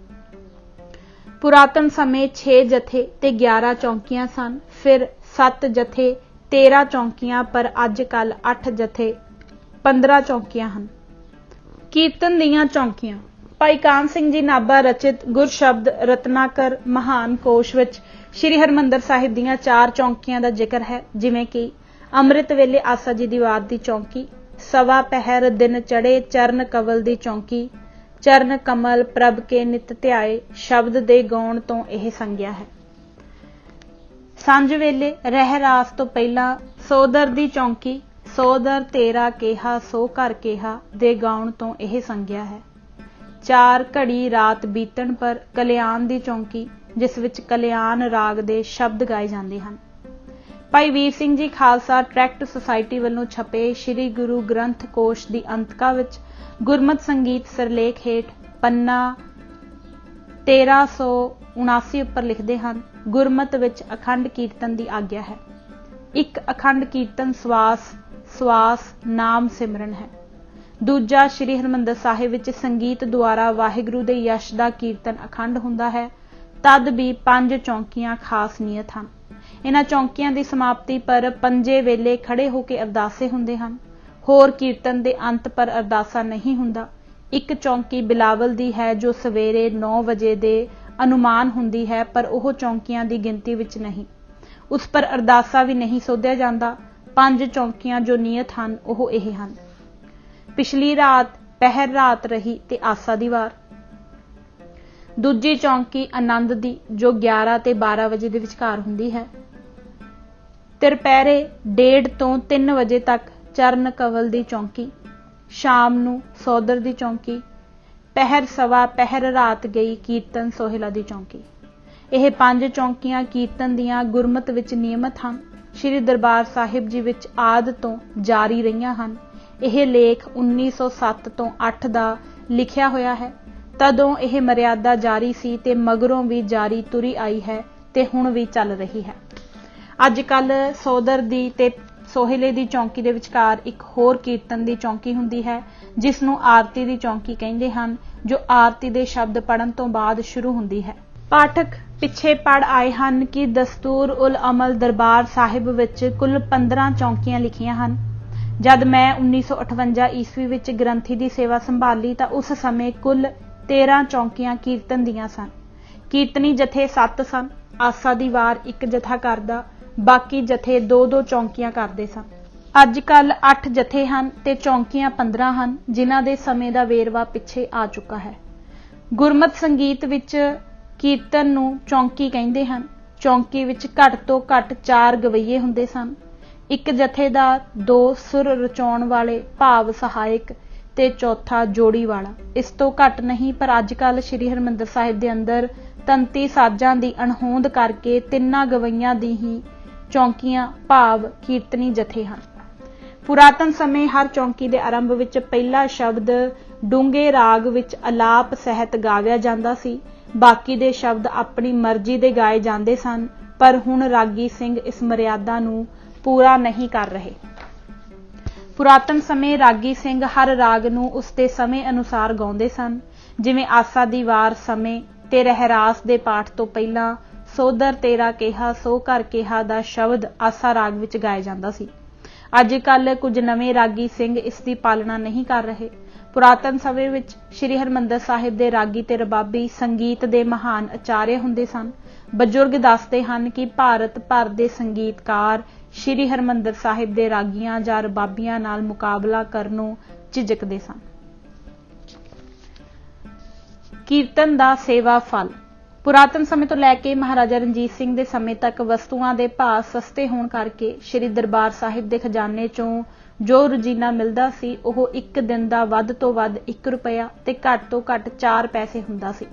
ਪੁਰਾਤਨ ਸਮੇਂ 6 ਜਥੇ ਤੇ 11 ਚੌਂਕੀਆਂ ਸਨ, ਫਿਰ 7 ਜਥੇ 13 ਚੌਂਕੀਆਂ, ਪਰ ਅੱਜ ਕੱਲ 8 ਜਥੇ 15 ਚੌਂਕੀਆਂ ਹਨ। ਕੀਰਤਨ ਦੀਆਂ ਚੌਂਕੀਆਂ। ਭਾਈ ਕਾਨ ਸਿੰਘ ਜੀ ਨਾਭਾ ਰਚਿਤ ਗੁਰਸ਼ਬਦ ਰਤਨਾਕਰ ਮਹਾਨ ਕੋਸ਼ ਵਿੱਚ ਸ੍ਰੀ ਹਰਿਮੰਦਰ ਸਾਹਿਬ ਦੀਆਂ 4 ਚੌਂਕੀਆਂ ਦਾ ਜ਼ਿਕਰ ਹੈ, ਜਿਵੇਂ ਕਿ ਅੰਮ੍ਰਿਤ ਵੇਲੇ ਆਸਾ ਜੀ ਦੀ ਵਾਰ ਦੀ ਚੌਂਕੀ, ਸਵਾ ਪਹਿਰ ਦਿਨ ਚੜੇ ਚਰਨ ਕਵਲ ਦੀ ਚੌਂਕੀ, ਚਰਨ ਕਮਲ ਪ੍ਰਭ ਕੇ ਨਿਤ ਧਿਆਏ ਸ਼ਬਦ ਦੇ ਗਾਉਣ ਤੋਂ ਇਹ ਸੰਗਿਆ ਹੈ। ਸਾਂਝ ਵੇਲੇ ਰਹਿਰਾਸ ਤੋਂ ਪਹਿਲਾਂ ਸੋਦਰ ਦੀ ਚੌਂਕੀ, ਸੋਦਰ ਤੇਰਾ ਕਿਹਾ ਸੋ ਘਰ ਕਿਹਾ ਦੇ ਗਾਉਣ ਤੋਂ ਇਹ ਸੰਗਿਆ ਹੈ। 4 ਘੜੀ ਰਾਤ ਬੀਤਣ ਪਰ ਕਲਿਆਣ ਦੀ ਚੌਂਕੀ, ਜਿਸ ਵਿੱਚ ਕਲਿਆਣ ਰਾਗ ਦੇ ਸ਼ਬਦ ਗਾਏ ਜਾਂਦੇ ਹਨ। ਭਾਈ ਵੀਰ ਸਿੰਘ ਜੀ ਖਾਲਸਾ ਟਰੈਕਟ ਸੁਸਾਇਟੀ ਵੱਲੋਂ ਛਪੇ ਸ੍ਰੀ ਗੁਰੂ ਗ੍ਰੰਥ ਕੋਸ਼ ਦੀ ਅੰਤਕਾ ਵਿੱਚ ਗੁਰਮਤਿ ਸੰਗੀਤ ਸਿਰਲੇਖ ਹੇਠ ਪੰਨਾ 1379 ਉੱਪਰ ਲਿਖਦੇ ਹਨ, ਗੁਰਮਤਿ ਵਿੱਚ ਅਖੰਡ ਕੀਰਤਨ ਦੀ ਆਗਿਆ ਹੈ। ਇੱਕ ਅਖੰਡ ਕੀਰਤਨ ਸਵਾਸ ਸਵਾਸ ਨਾਮ ਸਿਮਰਨ ਹੈ। ਦੂਜਾ ਸ੍ਰੀ ਹਰਿਮੰਦਰ ਸਾਹਿਬ ਵਿੱਚ ਸੰਗੀਤ ਦੁਆਰਾ ਵਾਹਿਗੁਰੂ ਦੇ ਯਸ਼ ਦਾ ਕੀਰਤਨ ਅਖੰਡ ਹੁੰਦਾ ਹੈ। ਤਦ ਵੀ 5 ਚੌਂਕੀਆਂ ਖਾਸ ਨੀਅਤ ਹਨ। ਇਹਨਾਂ ਚੌਂਕੀਆਂ ਦੀ ਸਮਾਪਤੀ ਪਰ ਪੰਜੇ ਵੇਲੇ ਖੜੇ ਹੋ ਕੇ ਅਰਦਾਸੇ ਹੁੰਦੇ ਹਨ। ਹੋਰ ਕੀਰਤਨ ਦੇ ਅੰਤ ਪਰ ਅਰਦਾਸਾ ਨਹੀਂ ਹੁੰਦਾ। ਇੱਕ ਚੌਂਕੀ ਬਿਲਾਵਲ ਦੀ ਹੈ, ਜੋ ਸਵੇਰੇ 9 ਵਜੇ ਦੇ ਅਨੁਮਾਨ ਹੁੰਦੀ ਹੈ, ਪਰ ਉਹ ਚੌਂਕੀਆਂ ਦੀ ਗਿਣਤੀ ਵਿੱਚ ਨਹੀਂ। ਉਸ ਪਰ ਅਰਦਾਸਾ ਵੀ ਨਹੀਂ ਸੋਧਿਆ ਜਾਂਦਾ। 5 ਚੌਂਕੀਆਂ ਜੋ ਨੀਅਤ ਹਨ ਉਹ ਇਹ ਹਨ: ਪਿਛਲੀ ਰਾਤ ਪਹਿਰ ਰਾਤ ਰਹੀ ਤੇ ਆਸਾ ਦੀ ਵਾਰ। ਦੂਜੀ ਚੌਂਕੀ ਆਨੰਦ ਦੀ, ਜੋ 11 ਤੇ 12 ਵਜੇ ਦੇ ਵਿਚਕਾਰ ਹੁੰਦੀ ਹੈ। ਤਿਰਪਹਿਰੇ 1:30 ਤੋਂ 3 ਵਜੇ ਤੱਕ ਚਰਨ ਕਵਲ ਦੀ ਚੌਂਕੀ। ਸ਼ਾਮ ਨੂੰ ਸੋਦਰ ਦੀ ਚੌਂਕੀ। ਪਹਿਰ ਸਵਾ ਪਹਿਰ ਰਾਤ ਗਈ ਕੀਰਤਨ ਸੋਹਿਲਾ ਦੀ ਚੌਂਕੀ। ਇਹ 5 ਚੌਂਕੀਆਂ ਕੀਰਤਨ ਦੀਆਂ ਗੁਰਮਤਿ ਵਿੱਚ ਨਿਯਮਤ ਹਨ। ਸ੍ਰੀ ਦਰਬਾਰ ਸਾਹਿਬ ਜੀ ਵਿੱਚ ਆਦਿ ਤੋਂ ਜਾਰੀ ਰਹੀਆਂ ਹਨ। ਇਹ ਲੇਖ 1907 ਤੋਂ 8 ਦਾ ਲਿਖਿਆ ਹੋਇਆ ਹੈ। ਤਦੋਂ ਇਹ ਮਰਿਆਦਾ ਜਾਰੀ ਸੀ ਤੇ ਮਗਰੋਂ ਵੀ ਜਾਰੀ ਤੁਰੀ ਆਈ ਹੈ ਤੇ ਹੁਣ ਵੀ ਚੱਲ ਰਹੀ ਹੈ। ਅੱਜ ਕੱਲ ਸੋਦਰ ਦੀ ਤੇ ਸੋਹਿਲੇ ਦੀ ਚੌਂਕੀ ਦੇ ਵਿਚਕਾਰ ਇੱਕ ਹੋਰ ਕੀਰਤਨ ਦੀ ਚੌਂਕੀ ਹੁੰਦੀ ਹੈ, ਜਿਸ ਨੂੰ ਆਰਤੀ ਦੀ ਚੌਂਕੀ ਕਹਿੰਦੇ ਹਨ, ਜੋ ਆਰਤੀ ਦੇ ਸ਼ਬਦ ਪੜਨ ਤੋਂ ਬਾਅਦ ਸ਼ੁਰੂ ਹੁੰਦੀ ਹੈ। ਪਾਠਕ ਪਿੱਛੇ ਪੜ ਆਏ ਹਨ ਕਿ ਦਸਤੂਰ ਉਲ ਅਮਲ ਦਰਬਾਰ ਸਾਹਿਬ ਵਿੱਚ ਕੁੱਲ 15 ਚੌਂਕੀਆਂ ਲਿਖੀਆਂ ਹਨ। ਜਦ ਮੈਂ 1958 ਈਸਵੀ ਵਿੱਚ ਗ੍ਰੰਥੀ ਦੀ ਸੇਵਾ ਸੰਭਾਲੀ ਤਾਂ ਉਸ ਸਮੇਂ ਕੁੱਲ 13 ਚੌਂਕੀਆਂ ਕੀਰਤਨ ਦੀਆਂ ਸਨ। ਕੀਰਤਨੀ ਜਥੇ 7 ਸਨ। ਆਸਾ ਦੀ ਵਾਰ ਇੱਕ ਜਥਾ ਕਰਦਾ, ਬਾਕੀ ਜਥੇ 2-2 ਚੌਂਕੀਆਂ ਕਰਦੇ ਸਨ। ਅੱਜ ਕੱਲ 8 ਜਥੇ ਹਨ ਤੇ ਚੌਂਕੀਆਂ 15 ਹਨ, ਜਿਨ੍ਹਾਂ ਦੇ ਸਮੇਂ ਦਾ ਵੇਰਵਾ ਪਿੱਛੇ ਆ ਚੁੱਕਾ ਹੈ। ਗੁਰਮਤਿ ਸੰਗੀਤ ਵਿੱਚ ਕੀਰਤਨ ਨੂੰ ਚੌਂਕੀ ਕਹਿੰਦੇ ਹਨ। ਚੌਂਕੀ ਵਿੱਚ ਘੱਟ ਤੋਂ ਘੱਟ 4 ਗਵੱਈਏ ਹੁੰਦੇ ਸਨ। ਇੱਕ ਜਥੇਦਾਰ, 2 ਸੁਰ ਰਚਾਉਣ ਵਾਲੇ ਭਾਵ ਸਹਾਇਕ ਤੇ ਚੌਥਾ ਜੋੜੀ ਵਾਲਾ। ਇਸ ਤੋਂ ਘੱਟ ਨਹੀਂ, ਪਰ ਅੱਜ ਕੱਲ ਸ੍ਰੀ ਹਰਿਮੰਦਰ ਸਾਹਿਬ ਦੇ ਅੰਦਰ ਤੰਤੀ ਸਾਜ਼ਾਂ ਦੀ ਅਣਹੋਂਦ ਕਰਕੇ 3 ਗਵੱਈਆਂ ਦੀ ਹੀ ਚੌਂਕੀਆਂ ਭਾਵ ਕੀਰਤਨੀ ਜਥੇ ਹਨ। ਪੁਰਾਤਨ ਸਮੇਂ ਹਰ ਚੌਂਕੀ ਦੇ ਆਰੰਭ ਵਿੱਚ ਪਹਿਲਾ ਸ਼ਬਦ ਡੂੰਘੇ ਰਾਗ ਵਿੱਚ ਅਲਾਪ ਸਹਿਤ ਗਾਵਿਆ ਜਾਂਦਾ ਸੀ। ਬਾਕੀ ਦੇ ਸ਼ਬਦ ਆਪਣੀ ਮਰਜ਼ੀ ਦੇ ਗਾਏ ਜਾਂਦੇ ਸਨ, ਪਰ ਹੁਣ ਰਾਗੀ ਸਿੰਘ ਇਸ ਮਰਿਆਦਾ ਨੂੰ ਪੂਰਾ ਨਹੀਂ ਕਰ ਰਹੇ। ਪੁਰਾਤਨ ਸਮੇਂ ਰਾਗੀ ਸਿੰਘ ਹਰ ਰਾਗ ਨੂੰ ਉਸ ਦੇ ਸਮੇਂ ਅਨੁਸਾਰ ਗਾਉਂਦੇ ਸਨ। ਜਿਵੇਂ ਆਸਾ ਦੀ ਵਾਰ ਸਮੇਂ ਤੇ ਰਹਿਰਾਸ ਦੇ ਪਾਠ ਤੋਂ ਪਹਿਲਾਂ ਸੋਦਰ ਤੇਰਾ ਕਿਹਾ ਸੋ ਘਰ ਕਿਹਾ ਦਾ ਸ਼ਬਦ ਆਸਾ ਰਾਗ ਵਿੱਚ ਗਾਇਆ ਜਾਂਦਾ ਸੀ। ਅੱਜ ਕੱਲ ਕੁਝ ਨਵੇਂ ਰਾਗੀ ਸਿੰਘ ਇਸ ਦੀ ਪਾਲਣਾ ਨਹੀਂ ਕਰ ਰਹੇ। ਪੁਰਾਤਨ ਸਮੇਂ ਵਿੱਚ ਸ੍ਰੀ ਹਰਿਮੰਦਰ ਸਾਹਿਬ ਦੇ ਰਾਗੀ ਤੇ ਰਬਾਬੀ ਸੰਗੀਤ ਦੇ ਮਹਾਨ ਆਚਾਰਯ ਹੁੰਦੇ ਸਨ। ਬਜ਼ੁਰਗ ਦੱਸਦੇ ਹਨ ਕਿ ਭਾਰਤ ਭਰ ਦੇ ਸੰਗੀਤਕਾਰ ਸ੍ਰੀ ਹਰਿਮੰਦਰ ਸਾਹਿਬ ਦੇ ਰਾਗੀਆਂ ਜਾਂ ਰਬਾਬੀਆਂ ਨਾਲ ਮੁਕਾਬਲਾ ਕਰਨੋਂ ਝਿਜਕਦੇ ਸਨ। ਕੀਰਤਨ ਦਾ ਸੇਵਾ ਫਲ। ਪੁਰਾਤਨ ਸਮੇਂ ਤੋਂ ਲੈ ਕੇ ਮਹਾਰਾਜਾ ਰਣਜੀਤ ਸਿੰਘ ਦੇ ਸਮੇਂ ਤੱਕ ਵਸਤੂਆਂ ਦੇ ਭਾਅ ਸਸਤੇ ਹੋਣ ਕਰਕੇ ਸ੍ਰੀ ਦਰਬਾਰ ਸਾਹਿਬ ਦੇ ਖਜ਼ਾਨੇ ਚੋਂ ਜੋ ਰੋਜ਼ੀਨਾ ਮਿਲਦਾ ਸੀ ਉਹ ਇੱਕ ਦਿਨ ਦਾ ਵੱਧ ਤੋਂ ਵੱਧ 1 ਰੁਪਇਆ ਤੇ ਘੱਟ ਤੋਂ ਘੱਟ 4 ਪੈਸੇ ਹੁੰਦਾ ਸੀ।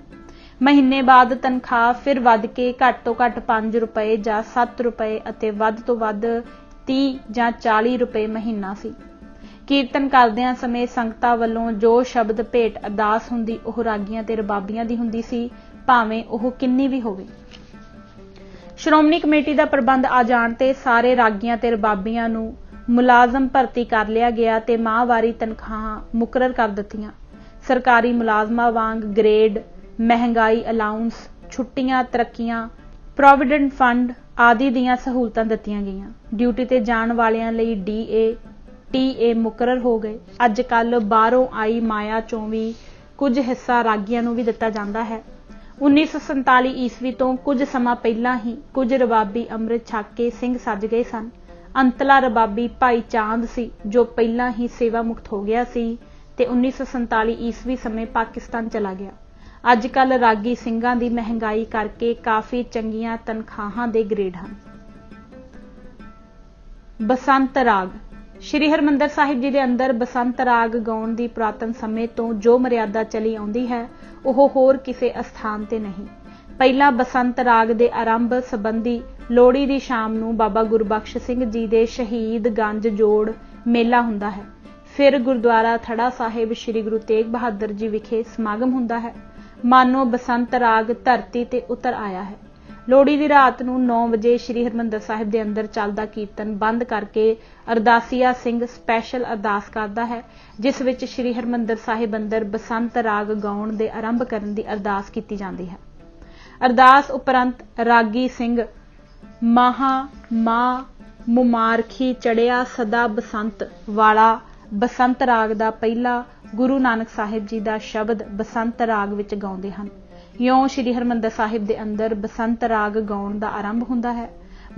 ਮਹੀਨੇ ਬਾਅਦ ਤਨਖਾਹ ਫਿਰ ਵੱਧ ਕੇ ਘੱਟ ਤੋਂ ਘੱਟ 5 ਰੁਪਏ ਜਾਂ 7 ਰੁਪਏ ਅਤੇ ਵੱਧ ਤੋਂ ਵੱਧ 30 ਜਾਂ 40 ਰੁਪਏ ਮਹੀਨਾ ਸੀ। ਕੀਰਤਨ ਕਰਦਿਆਂ ਸਮੇਂ ਸੰਗਤਾਂ ਵੱਲੋਂ ਜੋ ਸ਼ਬਦ ਭੇਟ ਅਰਦਾਸ ਹੁੰਦੀ ਉਹ ਰਾਗੀਆਂ ਤੇ ਰਬਾਬੀਆਂ ਦੀ ਹੁੰਦੀ ਸੀ, ਭਾਵੇਂ ਉਹ ਕਿੰਨੀ ਵੀ ਹੋਵੇ। ਸ਼੍ਰੋਮਣੀ ਕਮੇਟੀ ਦਾ ਪ੍ਰਬੰਧ ਆ ਜਾਣ ਤੇ ਸਾਰੇ ਰਾਗੀਆਂ ਤੇ ਰਬਾਬੀਆਂ ਨੂੰ ਮੁਲਾਜ਼ਮ ਭਰਤੀ ਕਰ ਲਿਆ ਗਿਆ ਤੇ ਮਾਹਵਾਰੀ ਤਨਖਾਹਾਂ ਮੁਕਰਰ ਕਰ ਦਿੱਤੀਆਂ। ਸਰਕਾਰੀ ਮੁਲਾਜ਼ਮਾਂ ਵਾਂਗ ਗ੍ਰੇਡ, ਮਹਿੰਗਾਈ ਅਲਾਊਂਸ, ਛੁੱਟੀਆਂ, ਤਰੱਕੀਆਂ, ਪ੍ਰੋਵੀਡੈਂਟ ਫੰਡ ਆਦਿ ਦੀਆਂ ਸਹੂਲਤਾਂ ਦਿੱਤੀਆਂ ਗਈਆਂ। ਡਿਊਟੀ ਤੇ ਜਾਣ ਵਾਲਿਆਂ ਲਈ DA, TA ਮੁਕਰਰ ਹੋ ਗਏ। ਅੱਜ ਕੱਲ੍ਹ ਬਾਹਰੋਂ ਆਈ ਮਾਇਆ ਚੋਂ ਵੀ ਕੁਝ ਹਿੱਸਾ ਰਾਗੀਆਂ ਨੂੰ ਵੀ ਦਿੱਤਾ ਜਾਂਦਾ ਹੈ। 1947 ਈਸਵੀ ਤੋਂ ਕੁਝ ਸਮਾਂ ਪਹਿਲਾਂ ਹੀ ਕੁਝ ਰਬਾਬੀ ਅੰਮ੍ਰਿਤ ਛਕ ਕੇ ਸਿੰਘ ਸੱਜ ਗਏ ਸਨ। ਅੰਤਲਾ ਰਬਾਬੀ ਭਾਈ ਚਾਂਦ ਸੀ ਜੋ ਪਹਿਲਾਂ ਹੀ ਸੇਵਾ ਮੁਕਤ ਹੋ ਗਿਆ ਸੀ ਤੇ 1947 ਈਸਵੀ ਸਮੇਂ ਪਾਕਿਸਤਾਨ ਚਲਾ ਗਿਆ। ਅੱਜ ਕੱਲ੍ਹ ਰਾਗੀ ਸਿੰਘਾਂ ਦੀ ਮਹਿੰਗਾਈ ਕਰਕੇ ਕਾਫੀ ਚੰਗੀਆਂ ਤਨਖਾਹਾਂ ਦੇ ਗ੍ਰੇਡ ਹਨ। ਬਸੰਤ ਰਾਗ। ਸ਼੍ਰੀ ਹਰਿਮੰਦਰ ਸਾਹਿਬ ਜੀ ਦੇ ਅੰਦਰ ਬਸੰਤ ਰਾਗ ਗਾਉਣ ਦੀ ਪੁਰਾਤਨ ਸਮੇਂ ਤੋਂ ਜੋ ਮਰਿਆਦਾ ਚਲੀ ਆਉਂਦੀ ਹੈ ਉਹ ਹੋਰ ਕਿਸੇ ਅਸਥਾਨ ਤੇ ਨਹੀਂ। ਪਹਿਲਾਂ ਬਸੰਤ ਰਾਗ ਦੇ ਆਰੰਭ ਸੰਬੰਧੀ ਲੋਹੜੀ ਦੀ ਸ਼ਾਮ ਨੂੰ ਬਾਬਾ ਗੁਰਬਖਸ਼ ਸਿੰਘ ਜੀ ਦੇ ਸ਼ਹੀਦ ਗੰਜ ਜੋੜ ਮੇਲਾ ਹੁੰਦਾ ਹੈ। ਫਿਰ ਗੁਰਦੁਆਰਾ ਥੜਾ ਸਾਹਿਬ ਸ੍ਰੀ ਗੁਰੂ ਤੇਗ ਬਹਾਦਰ ਜੀ ਵਿਖੇ ਸਮਾਗਮ ਹੁੰਦਾ ਹੈ। ਮਾਨੋ ਬਸੰਤ ਰਾਗ ਧਰਤੀ ਤੇ ਉਤਰ ਆਇਆ ਹੈ। ਲੋਹੜੀ ਦੀ ਰਾਤ ਨੂੰ 9 ਵਜੇ ਸ੍ਰੀ ਹਰਿਮੰਦਰ ਸਾਹਿਬ ਦੇ ਅੰਦਰ ਚੱਲਦਾ ਕੀਰਤਨ ਬੰਦ ਕਰਕੇ ਅਰਦਾਸੀਆ ਸਿੰਘ ਸਪੈਸ਼ਲ ਅਰਦਾਸ ਕਰਦਾ ਹੈ, ਜਿਸ ਵਿੱਚ ਸ੍ਰੀ ਹਰਿਮੰਦਰ ਸਾਹਿਬ ਅੰਦਰ ਬਸੰਤ ਰਾਗ ਗਾਉਣ ਦੇ ਆਰੰਭ ਕਰਨ ਦੀ ਅਰਦਾਸ ਕੀਤੀ ਜਾਂਦੀ ਹੈ। ਅਰਦਾਸ ਉਪਰੰਤ ਰਾਗੀ ਸਿੰਘ ਮਾਹਾ ਮਾਂ ਮੁਮਾਰਖੀ ਚੜਿਆ ਸਦਾ ਬਸੰਤ ਵਾਲਾ ਬਸੰਤ ਰਾਗ ਦਾ ਪਹਿਲਾ ਗੁਰੂ ਨਾਨਕ ਸਾਹਿਬ ਜੀ ਦਾ ਸ਼ਬਦ ਬਸੰਤ ਰਾਗ ਵਿੱਚ ਗਾਉਂਦੇ ਹਨ। ਇਉਂ ਸ੍ਰੀ ਹਰਿਮੰਦਰ ਸਾਹਿਬ ਦੇ ਅੰਦਰ ਬਸੰਤ ਰਾਗ ਗਾਉਣ ਦਾ ਆਰੰਭ ਹੁੰਦਾ ਹੈ।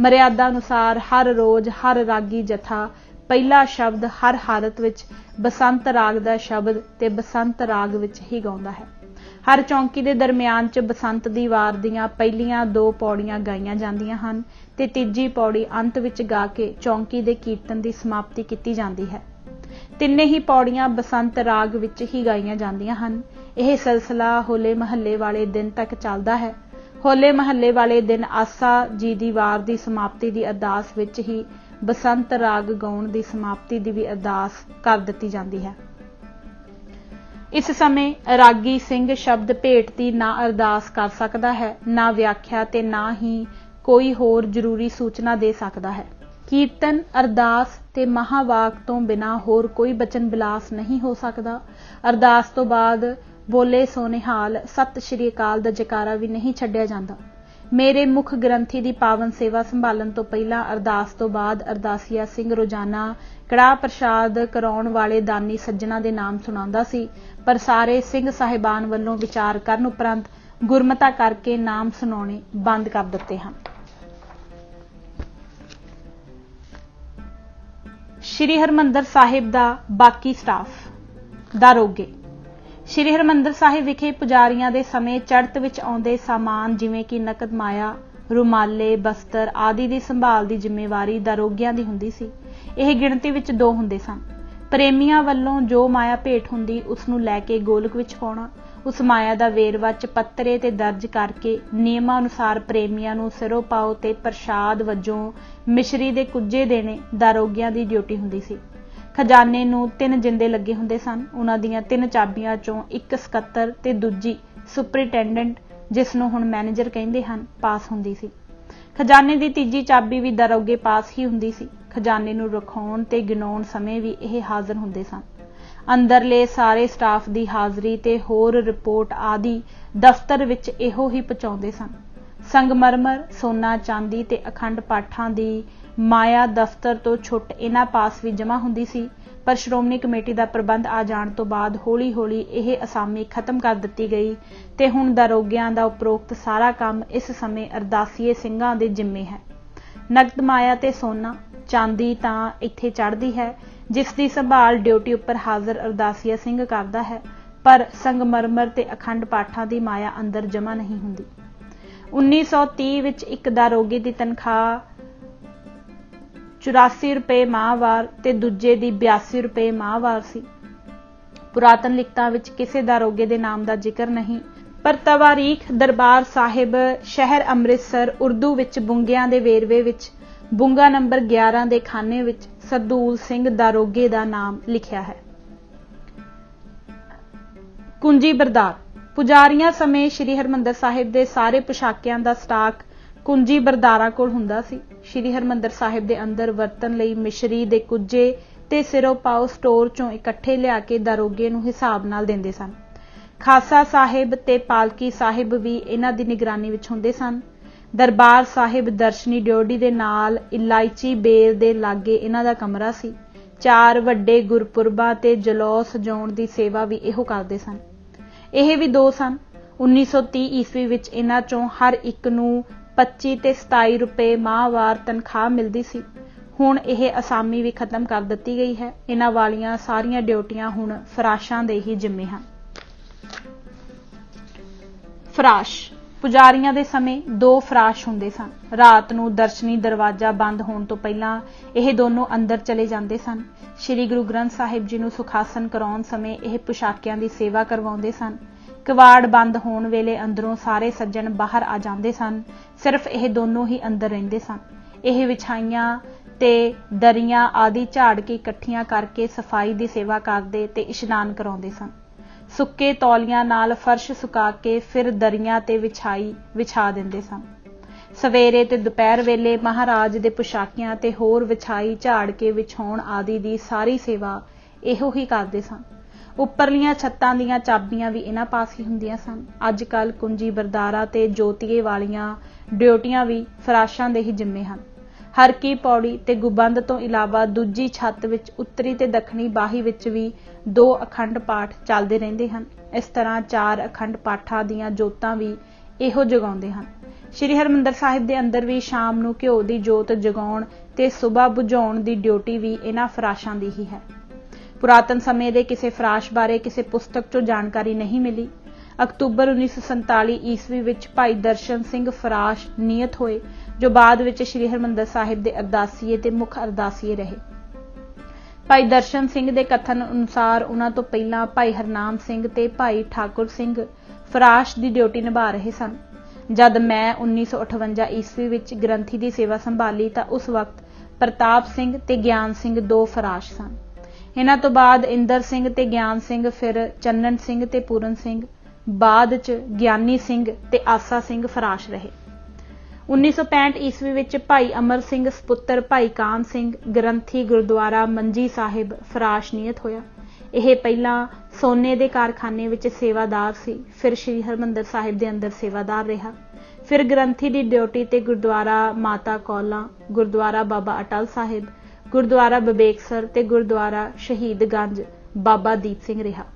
ਮਰਿਆਦਾ ਅਨੁਸਾਰ ਹਰ ਰੋਜ਼ ਹਰ ਰਾਗੀ ਜਥਾ ਪਹਿਲਾ ਸ਼ਬਦ ਹਰ ਹਾਲਤ ਵਿੱਚ ਬਸੰਤ ਰਾਗ ਦਾ ਸ਼ਬਦ ਤੇ ਬਸੰਤ ਰਾਗ ਵਿੱਚ ਹੀ ਗਾਉਂਦਾ ਹੈ। ਹਰ ਚੌਂਕੀ ਦੇ ਦਰਮਿਆਨ 'ਚ ਬਸੰਤ ਦੀ ਵਾਰ ਦੀਆਂ ਪਹਿਲੀਆਂ 2 ਪੌੜੀਆਂ ਗਾਈਆਂ ਜਾਂਦੀਆਂ ਹਨ ਤੇ ਤੀਜੀ ਪੌੜੀ ਅੰਤ ਵਿੱਚ ਗਾ ਕੇ ਚੌਂਕੀ ਦੇ ਕੀਰਤਨ ਦੀ ਸਮਾਪਤੀ ਕੀਤੀ ਜਾਂਦੀ ਹੈ। ਤਿੰਨੇ ਹੀ ਪੌੜੀਆਂ ਬਸੰਤ ਰਾਗ ਵਿੱਚ ਹੀ ਗਾਈਆਂ ਜਾਂਦੀਆਂ ਹਨ। ਇਹ ਸਿਲਸਿਲਾ ਹੋਲੇ ਮਹੱਲੇ ਵਾਲੇ ਦਿਨ ਤੱਕ ਚੱਲਦਾ ਹੈ। ਹੋਲੇ ਮਹੱਲੇ ਵਾਲੇ ਦਿਨ ਆਸਾ ਜੀ ਦੀ ਵਾਰ ਦੀ ਸਮਾਪਤੀ ਦੀ ਅਰਦਾਸ ਵਿੱਚ ਹੀ ਬਸੰਤ ਰਾਗ ਗਾਉਣ ਦੀ ਸਮਾਪਤੀ ਦੀ ਵੀ ਅਰਦਾਸ ਕਰ ਦਿੱਤੀ ਜਾਂਦੀ ਹੈ। ਇਸ ਸਮੇਂ ਰਾਗੀ ਸਿੰਘ ਸ਼ਬਦ ਭੇਟ ਦੀ ਨਾ ਅਰਦਾਸ ਕਰ ਸਕਦਾ ਹੈ, ਨਾ ਵਿਆਖਿਆ ਤੇ ਨਾ ਹੀ ਕੋਈ ਹੋਰ ਜ਼ਰੂਰੀ ਸੂਚਨਾ ਦੇ ਸਕਦਾ ਹੈ। ਕੀਰਤਨ, ਅਰਦਾਸ ਤੇ ਮਹਾਵਾਕ ਤੋਂ ਬਿਨਾਂ ਹੋਰ ਕੋਈ ਬਚਨ ਬਿਲਾਸ ਨਹੀਂ ਹੋ ਸਕਦਾ। ਅਰਦਾਸ ਤੋਂ ਬਾਅਦ ਬੋਲੇ ਸੋ ਨਿਹਾਲ ਸਤਿ ਸ਼੍ਰੀ ਅਕਾਲ ਦਾ ਜੈਕਾਰਾ ਵੀ ਨਹੀਂ ਛੱਡਿਆ ਜਾਂਦਾ। ਮੇਰੇ ਮੁੱਖ ਗ੍ਰੰਥੀ ਦੀ ਪਾਵਨ ਸੇਵਾ ਸੰਭਾਲਣ ਤੋਂ ਪਹਿਲਾਂ ਅਰਦਾਸ ਤੋਂ ਬਾਅਦ ਅਰਦਾਸੀਆ ਸਿੰਘ ਰੋਜ਼ਾਨਾ ਕੜਾਹ ਪ੍ਰਸ਼ਾਦ ਕਰਾਉਣ ਵਾਲੇ ਦਾਨੀ ਸੱਜਣਾ ਦੇ ਨਾਮ ਸੁਣਾਉਂਦਾ ਸੀ, ਪਰ ਸਾਰੇ ਸਿੰਘ ਸਾਹਿਬਾਨ ਵੱਲੋਂ ਵਿਚਾਰ ਕਰਨ ਉਪਰੰਤ ਗੁਰਮਤਾ ਕਰਕੇ ਨਾਮ ਸੁਣਾਉਣੇ ਬੰਦ ਕਰ ਦਿੱਤੇ ਹਨ। ਸ਼੍ਰੀ ਹਰਿਮੰਦਰ ਸਾਹਿਬ ਦਾ ਬਾਕੀ ਸਟਾਫ। ਦਾਰੋਗੇ। ਸ਼੍ਰੀ ਹਰਿਮੰਦਰ ਸਾਹਿਬ ਵਿਖੇ ਪੁਜਾਰੀਆਂ ਦੇ ਸਮੇਂ ਚੜ੍ਹਤ ਵਿੱਚ ਆਉਂਦੇ ਸਾਮਾਨ ਜਿਵੇਂ ਕਿ ਨਕਦ ਮਾਇਆ, ਰੁਮਾਲੇ, ਬਸਤਰ ਆਦਿ ਦੀ ਸੰਭਾਲ ਦੀ ਜ਼ਿੰਮੇਵਾਰੀ ਦਾਰੋਗਿਆਂ ਦੀ ਹੁੰਦੀ ਸੀ। ਇਹ ਗਿਣਤੀ ਵਿੱਚ 2 ਹੁੰਦੇ ਸਨ। ਪ੍ਰੇਮੀਆਂ ਵੱਲੋਂ ਜੋ ਮਾਇਆ ਭੇਟ ਹੁੰਦੀ ਉਸ ਨੂੰ ਲੈ ਕੇ ਗੋਲਕ ਵਿੱਚ ਪਾਉਣਾ, ਉਸ ਮਾਇਆ ਦਾ ਵੇਰਵਾ ਚਪੱਤਰੇ ਤੇ ਦਰਜ ਕਰਕੇ ਨਿਯਮਾਂ ਅਨੁਸਾਰ ਪ੍ਰੇਮੀਆਂ ਨੂੰ ਸਿਰੋਂ ਪਾਓ ਤੇ ਪ੍ਰਸ਼ਾਦ ਵਜੋਂ ਮਿਸ਼ਰੀ ਦੇ ਕੁੱਜੇ ਦੇਣੇ ਦਾਰੋਗਿਆਂ ਦੀ ਡਿਊਟੀ ਹੁੰਦੀ ਸੀ। ਖਜ਼ਾਨੇ ਨੂੰ 3 ਜਿੰਦੇ ਲੱਗੇ ਹੁੰਦੇ ਸਨ। ਉਹਨਾਂ ਦੀਆਂ 3 ਚਾਬੀਆਂ ਚੋਂ ਇੱਕ ਸਕੱਤਰ ਤੇ ਦੂਜੀ ਸੁਪਰਿੰਟੈਂਡੈਂਟ, ਜਿਸ ਨੂੰ ਹੁਣ ਮੈਨੇਜਰ ਕਹਿੰਦੇ ਹਨ, ਪਾਸ ਹੁੰਦੀ ਸੀ। ਖਜ਼ਾਨੇ ਦੀ ਤੀਜੀ ਚਾਬੀ ਵੀ ਦਾਰੋਗੇ ਪਾਸ ਹੀ ਹੁੰਦੀ ਸੀ। ਖਜ਼ਾਨੇ ਨੂੰ ਰਖਾਉਣ ਤੇ ਗਿਣਾਉਣ ਸਮੇਂ ਵੀ ਇਹ ਹਾਜ਼ਰ ਹੁੰਦੇ ਸਨ। ਅੰਦਰਲੇ ਸਾਰੇ ਸਟਾਫ ਦੀ ਹਾਜ਼ਰੀ ਤੇ ਹੋਰ ਰਿਪੋਰਟ ਆਦਿ ਦਫ਼ਤਰ ਵਿੱਚ ਇਹੋ ਹੀ ਪਹੁੰਚਾਉਂਦੇ ਸਨ। ਸੰਗਮਰਮਰ, ਸੋਨਾ, ਚਾਂਦੀ ਤੇ ਅਖੰਡ ਪਾਠਾਂ ਦੀ ਮਾਇਆ ਦਫ਼ਤਰ ਤੋਂ ਛੁੱਟ ਇਹਨਾਂ ਪਾਸ ਵੀ ਜਮ੍ਹਾਂ ਹੁੰਦੀ ਸੀ, ਪਰ ਸ਼੍ਰੋਮਣੀ ਕਮੇਟੀ ਦਾ ਪ੍ਰਬੰਧ ਆ ਜਾਣ ਤੋਂ ਬਾਅਦ ਹੌਲੀ-ਹੌਲੀ ਇਹ ਅਸਾਮੀ ਖਤਮ ਕਰ ਦਿੱਤੀ ਗਈ ਤੇ ਹੁਣ ਦਾਰੋਗਿਆਂ ਦਾ ਉਪਰੋਕਤ ਸਾਰਾ ਕੰਮ ਇਸ ਸਮੇਂ ਅਰਦਾਸੀਏ ਸਿੰਘਾਂ ਦੇ ਜ਼ਿੰਮੇ ਹੈ। ਨਕਦ ਮਾਇਆ ਤੇ ਸੋਨਾ, ਚਾਂਦੀ ਤਾਂ ਇੱਥੇ ਚੜ੍ਹਦੀ ਹੈ, ਜਿਸ ਦੀ ਸੰਭਾਲ ਡਿਊਟੀ ਉੱਪਰ ਹਾਜ਼ਰ ਅਰਦਾਸੀਆ ਸਿੰਘ ਕਰਦਾ ਹੈ। पर संगमरमर ते अखंड पाठां दी माया अंदर जमा नहीं हुंदी। 1930 विच एक दारोगे दी तनख्वाह 84 रुपए माहवार ते दूजे दी 82 रुपए माहवार सी। पुरातन लिखतां विच किसी दारोगे दे नाम दा जिक्र नहीं, पर तवारीख दरबार साहिब शहर अमृतसर उर्दू विच बुंगियां दे वेरवे विच बुंगा नंबर 11 दे खाने विच सरदूल सिंह दारोगे दा नाम लिखिया है। कुंजी बरदार पुजारियां समय श्री हरमंदर साहिब दे सारे पोशाकियां दा स्टाक कुंजी बरदारां कोल हुंदा सी। श्री हरमंदर साहिब दे अंदर वरतन लई मिश्री दे कुज्जे ते सिरों पाओ स्टोर चों इकट्ठे लिया के दारोगे नूं हिसाब नाल दिंदे सन। खासा साहिब ते पालकी साहिब भी इन्हां दी निगरानी विच हुंदे सन। दरबार साहिब दर्शनी ड्योढ़ी दे नाल इलायची बेल दे लागे इन्हां दा कमरा सी। 4 वड्डे गुरपुरबां ते जलौस सजाउण दी सेवा भी इहो करदे सन। ਇਹ भी 2 सन। 1930 ईस्वी विच इन्हां चों हर एक नूं 25 ते 27 रुपए माहवार तनख्वाह मिलदी सी। हुण ਇਹ असामी भी खत्म कर दित्ती गई है। इन्हां वालियां सारियां ड्यूटियां हुण फराशां दे ही जिम्मे हन। फराश पुजारियां दे समय 2 फराश हुंदे सन। रात नूं दर्शनी दरवाजा बंद होण तो पहिलां ਇਹ दोनों अंदर चले जांदे सन। श्री गुरु ग्रंथ साहिब जी नूं सुखासन कराउण समय ਇਹ पोशाकियां दी सेवा करवाउंदे सन। कवाड़ बंद होण वेले अंदरों सारे सज्जण बाहर आ जांदे सन। सिर्फ ਇਹ दोनों ही अंदर रहिंदे सन। ਇਹ विछाइयां ते दरियां आदि झाड़ के इकट्ठियां करके सफाई दी सेवा करदे ते इशनान कराउंदे सन। सुक्के तौलियां नाल फर्श सुका के फिर दरियां ते विछा दिंदे सन। सवेरे ते दुपहर वेले महाराज दे पोशाकियां ते होर विछाई झाड़ के विछाउण आदि दी सारी सेवा इहो ही करदे सन। उपरलियां छत्तां दीयां चाबियां भी इन्हां पास ही हुंदियां सन। अज कल कुंजी बरदारा ते जोतीए वालियां ड्यूटियां भी फराशां दे ही जिम्मे हन। हर की पौड़ी ते गुबंद तो इलावा दूजी छत विच उत्तरी ते दखणी बाही विच भी 2 अखंड पाठ चलदे रहिंदे हन। इस तरह 4 अखंड पाठां दीयां जोतां भी इहो जगाउंदे हन। श्री हरमंदर साहिब दे अंदर भी शाम नूं घिओ दी जोत जगाउण ते सुबह बुझाउण दी ड्यूटी भी इन्हां फराशां दी ही है। पुरातन समय दे किसी फराश बारे किसी पुस्तक चों जानकारी नहीं मिली। अक्तूबर 1947 ईस्वी विच भाई दर्शन सिंह फराश नियत होए, जो बाद विच श्री हरमंदर साहिब दे अरदासीए ते मुख अरदासीए रहे। भाई दर्शन सिंह दे कथन अनुसार उन्हां तो पहिलां भाई हरनाम सिंह ते भाई ठाकुर सिंह फराश दी ड्यूटी निभा रहे सन। जद मैं 1958 ईस्वी विच ग्रंथी दी सेवा संभाली तां उस वक्त प्रताप सिंह ते ज्ञान सिंह 2 फराश सन। इन्हां तो बाद इंदर सिंह ते ज्ञान सिंह, फिर चन्नन सिंह ते पूरन सिंह, बाद च ज्ञानी सिंह ते आसा सिंह फराश रहे। 1965 ईस्वी विच भाई अमर सिंह सपुत्र भाई कान सिंह ग्रंथी गुरुद्वारा मंजी साहिब फराश नियत होया। ਇਹ ਪਹਿਲਾਂ सोने ਦੇ कारखाने विच सेवादार सी, फिर श्री हरमंदर साहिब दे अंदर सेवादार रहा। फिर ग्रंथी दी ड्यूटी ते गुरुद्वारा माता कौला, गुरुद्वारा बाबा अटल साहिब, गुरुद्वारा बबेकसर ते गुरुद्वारा शहीदगंज बाबा दीप सिंह रहा।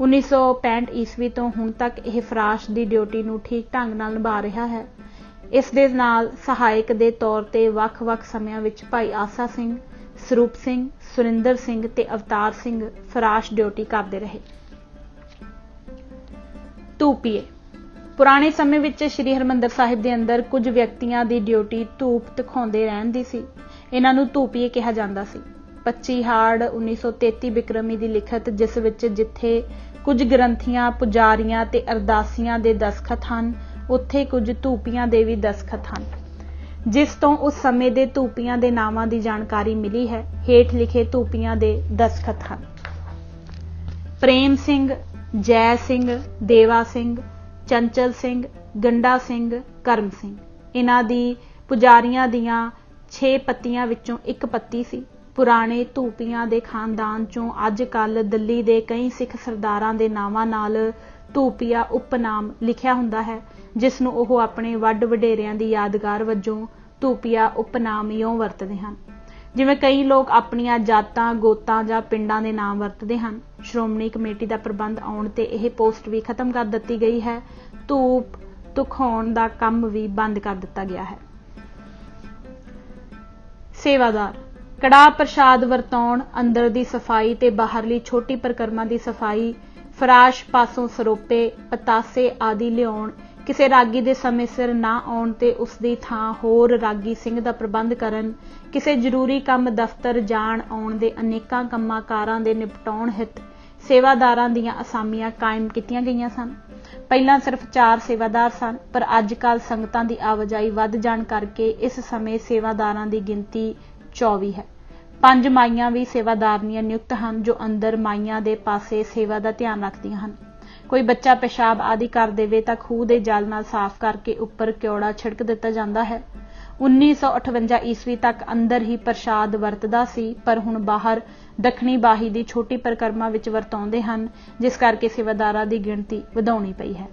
1965 ईस्वी तो हुण तक यह फराश दी ड्यूटी नूं ठीक ढंग नाल निभा रहा है। इस दे नाल सहायक दे तौर ते वख-वख समयां विच भाई आसा सिंह, ਸਰੂਪ ਸਿੰਘ, ਸੁਰਿੰਦਰ ਸਿੰਘ ਤੇ ਅਵਤਾਰ ਸਿੰਘ ਫਰਾਸ਼ ਡਿਊਟੀ ਕਰਦੇ ਰਹੇ। ਧੂਪੀਏ ਪੁਰਾਣੇ ਸਮੇਂ ਵਿੱਚ ਸ਼੍ਰੀ ਹਰਮੰਦਰ ਸਾਹਿਬ ਦੇ ਅੰਦਰ ਕੁਝ ਵਿਅਕਤੀਆਂ ਦੀ ਡਿਊਟੀ ਧੂਪ ਦਿਖਾਉਂਦੇ ਰਹਿਣ ਦੀ ਸੀ। ਇਹਨਾਂ ਨੂੰ ਧੂਪੀਏ ਕਿਹਾ ਜਾਂਦਾ ਸੀ। 25 ਹਾੜ 1933 ਬਿਕਰਮੀ ਦੀ ਲਿਖਤ, ਜਿਸ ਵਿੱਚ ਜਿੱਥੇ ਕੁਝ ਗ੍ਰੰਥੀਆਂ, ਪੁਜਾਰੀਆਂ ਤੇ ਅਰਦਾਸੀਆਂ ਦੇ ਦਸਖਤ ਹਨ, ਉੱਥੇ ਕੁਝ ਧੂਪੀਆਂ ਦੇ ਵੀ ਦਸਖਤ ਹਨ, जिस तो उस समय दे धूपियां दे नावां दी जानकारी मिली है। हेठ लिखे धूपियां दे दस्खत हन। प्रेम सिंह, जय सिंह, देवा सिंह, चंचल सिंह, गंडा सिंह, करम सिंह। इन्हां दी पुजारियां दियां 6 पत्तियां विचों एक पत्ती सी। पुराने धूपियां दे खानदान चों अज कल दिल्ली दे कई सिख सरदारां दे नावां नाल धूपिया उपनाम लिखिया हुंदा है, जिस नूं ओह अपने वड्ड वडेरियां दी यादगार वजों धूपिया उपनाम इउं वरतदे हन, जिवें कई लोग अपणियां जातां, गोतां जां पिंडां दे नाम वरतदे हन। श्रोमणी कमेटी दा प्रबंध आउण ते यह पोस्ट भी खत्म कर दित्ती गई है। धूप धुखाउण दा काम भी बंद कर दित्ता गया है। सेवादार कड़ाह प्रसाद वरताउण, अंदर दी सफाई ते बाहरली छोटी परिक्रमा दी सफाई, ਫਰਾਸ਼ ਪਾਸੋਂ ਸਰੋਪੇ ਪਤਾਸੇ ਆਦਿ ਲਿਆਉਣ, ਕਿਸੇ ਰਾਗੀ ਦੇ ਸਮੇਂ ਸਿਰ ਨਾ ਆਉਣ ਤੇ ਉਸ ਦੀ ਥਾਂ ਹੋਰ ਰਾਗੀ ਸਿੰਘ ਦਾ ਪ੍ਰਬੰਧ ਕਰਨ, ਕਿਸੇ ਜ਼ਰੂਰੀ ਕੰਮ ਦਫ਼ਤਰ ਜਾਣ ਆਉਣ ਦੇ ਅਨੇਕਾਂ ਕੰਮਾਂ ਕਾਰਾਂ ਦੇ ਨਿਪਟਾਉਣ ਹਿੱਤ ਸੇਵਾਦਾਰਾਂ ਦੀਆਂ ਅਸਾਮੀਆਂ ਕਾਇਮ ਕੀਤੀਆਂ ਗਈਆਂ ਸਨ। ਪਹਿਲਾਂ ਸਿਰਫ 4 ਸੇਵਾਦਾਰ ਸਨ, ਪਰ ਅੱਜ ਕੱਲ੍ਹ ਸੰਗਤਾਂ ਦੀ ਆਵਾਜਾਈ ਵੱਧ ਜਾਣ ਕਰਕੇ ਇਸ ਸਮੇਂ ਸੇਵਾਦਾਰਾਂ ਦੀ ਗਿਣਤੀ 24 ਹੈ। 5 ਮਾਈਆਂ ਵੀ ਸੇਵਾਦਾਰਨੀਆਂ ਨਿਯੁਕਤ ਹਨ, ਜੋ ਅੰਦਰ ਮਾਈਆਂ ਦੇ ਪਾਸੇ ਸੇਵਾ ਦਾ ਧਿਆਨ ਰੱਖਦੀਆਂ ਹਨ। ਕੋਈ ਬੱਚਾ ਪਿਸ਼ਾਬ ਆਦਿ ਕਰ ਦੇਵੇ ਤਾਂ ਖੂਹ ਦੇ ਜਲ ਨਾਲ ਸਾਫ਼ ਕਰਕੇ ਉੱਪਰ ਕਿਉੜਾ ਛਿੜਕ ਦਿੱਤਾ ਜਾਂਦਾ ਹੈ। 1958 ਈਸਵੀ ਤੱਕ ਅੰਦਰ ਹੀ ਪ੍ਰਸ਼ਾਦ ਵਰਤਦਾ ਸੀ, ਪਰ ਹੁਣ ਬਾਹਰ ਦੱਖਣੀ ਬਾਹੀ ਦੀ ਛੋਟੀ ਪਰਿਕਰਮਾ ਵਿੱਚ ਵਰਤਾਉਂਦੇ ਹਨ, ਜਿਸ ਕਰਕੇ ਸੇਵਾਦਾਰਾਂ ਦੀ ਗਿਣਤੀ ਵਧਾਉਣੀ ਪਈ ਹੈ।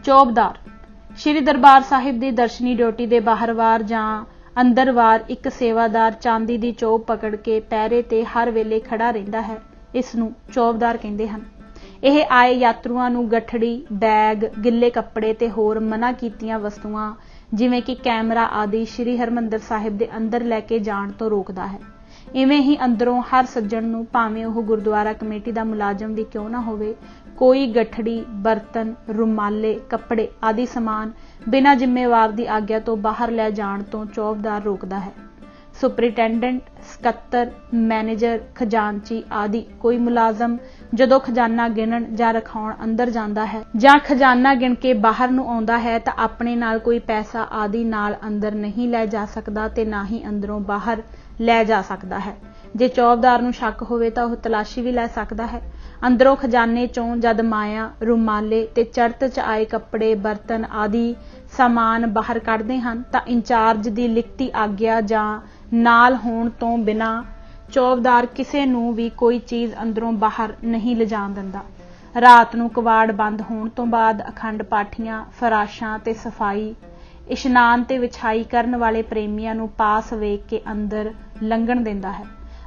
ਚੌਬਦਾਰ ਸ੍ਰੀ ਦਰਬਾਰ ਸਾਹਿਬ ਦੀ ਦਰਸ਼ਨੀ ਡਿਊਟੀ ਦੇ ਬਾਹਰਵਾਰ ਜਾਂ ਅੰਦਰਵਾਰ ਇੱਕ ਸੇਵਾਦਾਰ ਚਾਂਦੀ ਦੀ ਚੋਬ ਪਕੜ ਕੇ ਪਹਿਰੇ ਤੇ ਹਰ ਵੇਲੇ ਖੜਾ ਰਹਿੰਦਾ ਹੈ। ਇਸ ਨੂੰ ਚੌਬਦਾਰ ਕਹਿੰਦੇ ਹਨ। ਇਹ ਆਏ ਯਾਤਰੂਆਂ ਨੂੰ ਗਠੜੀ, ਬੈਗ, ਗਿੱਲੇ ਕੱਪੜੇ ਤੇ ਹੋਰ ਮਨਾ ਕੀਤੀਆਂ ਵਸਤੂਆਂ ਜਿਵੇਂ ਕਿ ਕੈਮਰਾ ਆਦਿ ਸ੍ਰੀ ਹਰਿਮੰਦਰ ਸਾਹਿਬ ਦੇ ਅੰਦਰ ਲੈ ਕੇ ਜਾਣ ਤੋਂ ਰੋਕਦਾ ਹੈ। ਇਵੇਂ ਹੀ ਅੰਦਰੋਂ ਹਰ ਸੱਜਣ ਨੂੰ, ਭਾਵੇਂ ਉਹ ਗੁਰਦੁਆਰਾ ਕਮੇਟੀ ਦਾ ਮੁਲਾਜ਼ਮ ਵੀ ਕਿਉਂ ਨਾ ਹੋਵੇ, ਕੋਈ ਗਠੜੀ, ਬਰਤਨ, ਰੁਮਾਲੇ, ਕੱਪੜੇ ਆਦਿ ਸਮਾਨ ਬਿਨਾਂ ਜ਼ਿੰਮੇਵਾਰ ਦੀ ਆਗਿਆ ਤੋਂ ਬਾਹਰ ਲੈ ਜਾਣ ਤੋਂ ਚੌਬਦਾਰ ਰੋਕਦਾ ਹੈ। ਸੁਪਰਿੰਟੈਂਡੈਂਟ, ਸਕੱਤਰ, ਮੈਨੇਜਰ, ਖਜ਼ਾਨਚੀ ਆਦਿ ਕੋਈ ਮੁਲਾਜ਼ਮ ਜਦੋਂ ਖਜ਼ਾਨਾ ਗਿਣਨ ਜਾਂ ਰਖਾਉਣ ਅੰਦਰ ਜਾਂਦਾ ਹੈ ਜਾਂ ਖਜ਼ਾਨਾ ਗਿਣ ਕੇ ਬਾਹਰ ਨੂੰ ਆਉਂਦਾ ਹੈ ਤਾਂ ਆਪਣੇ ਨਾਲ ਕੋਈ ਪੈਸਾ ਆਦਿ ਨਾਲ ਅੰਦਰ ਨਹੀਂ ਲੈ ਜਾ ਸਕਦਾ ਤੇ ਨਾ ਹੀ ਅੰਦਰੋਂ ਬਾਹਰ ਲੈ ਜਾ ਸਕਦਾ ਹੈ। ਜੇ ਚੌਬਦਾਰ ਨੂੰ ਸ਼ੱਕ ਹੋਵੇ ਤਾਂ ਉਹ ਤਲਾਸ਼ੀ ਵੀ ਲੈ ਸਕਦਾ ਹੈ। ਅੰਦਰੋਂ ਖਜ਼ਾਨੇ ਚੋਂ ਜਦ ਮਾਇਆ, ਰੁਮਾਲੇ ਤੇ ਚੜ੍ਹਤ 'ਚ ਆਏ ਕੱਪੜੇ, ਬਰਤਨ ਆਦਿ ਸਾਮਾਨ ਬਾਹਰ ਕੱਢਦੇ ਹਨ ਤਾਂ ਇੰਚਾਰਜ ਦੀ ਲਿਖਤੀ ਆਗਿਆ ਜਾਂ ਨਾਲ ਹੋਣ ਤੋਂ ਬਿਨਾਂ ਚੌਬਦਾਰ ਕਿਸੇ ਨੂੰ ਵੀ ਕੋਈ ਚੀਜ਼ ਅੰਦਰੋਂ ਬਾਹਰ ਨਹੀਂ ਲਿਜਾਣ ਦਿੰਦਾ। ਰਾਤ ਨੂੰ ਕਵਾੜ ਬੰਦ ਹੋਣ ਤੋਂ ਬਾਅਦ ਅਖੰਡ ਪਾਠੀਆਂ, ਫਰਾਸ਼ਾਂ ਤੇ ਸਫਾਈ, ਇਸ਼ਨਾਨ ਤੇ ਵਿਛਾਈ ਕਰਨ ਵਾਲੇ ਪ੍ਰੇਮੀਆਂ ਨੂੰ ਪਾਸ ਵੇਖ ਕੇ ਅੰਦਰ ਲੰਘਣ ਦਿੰਦਾ ਹੈ।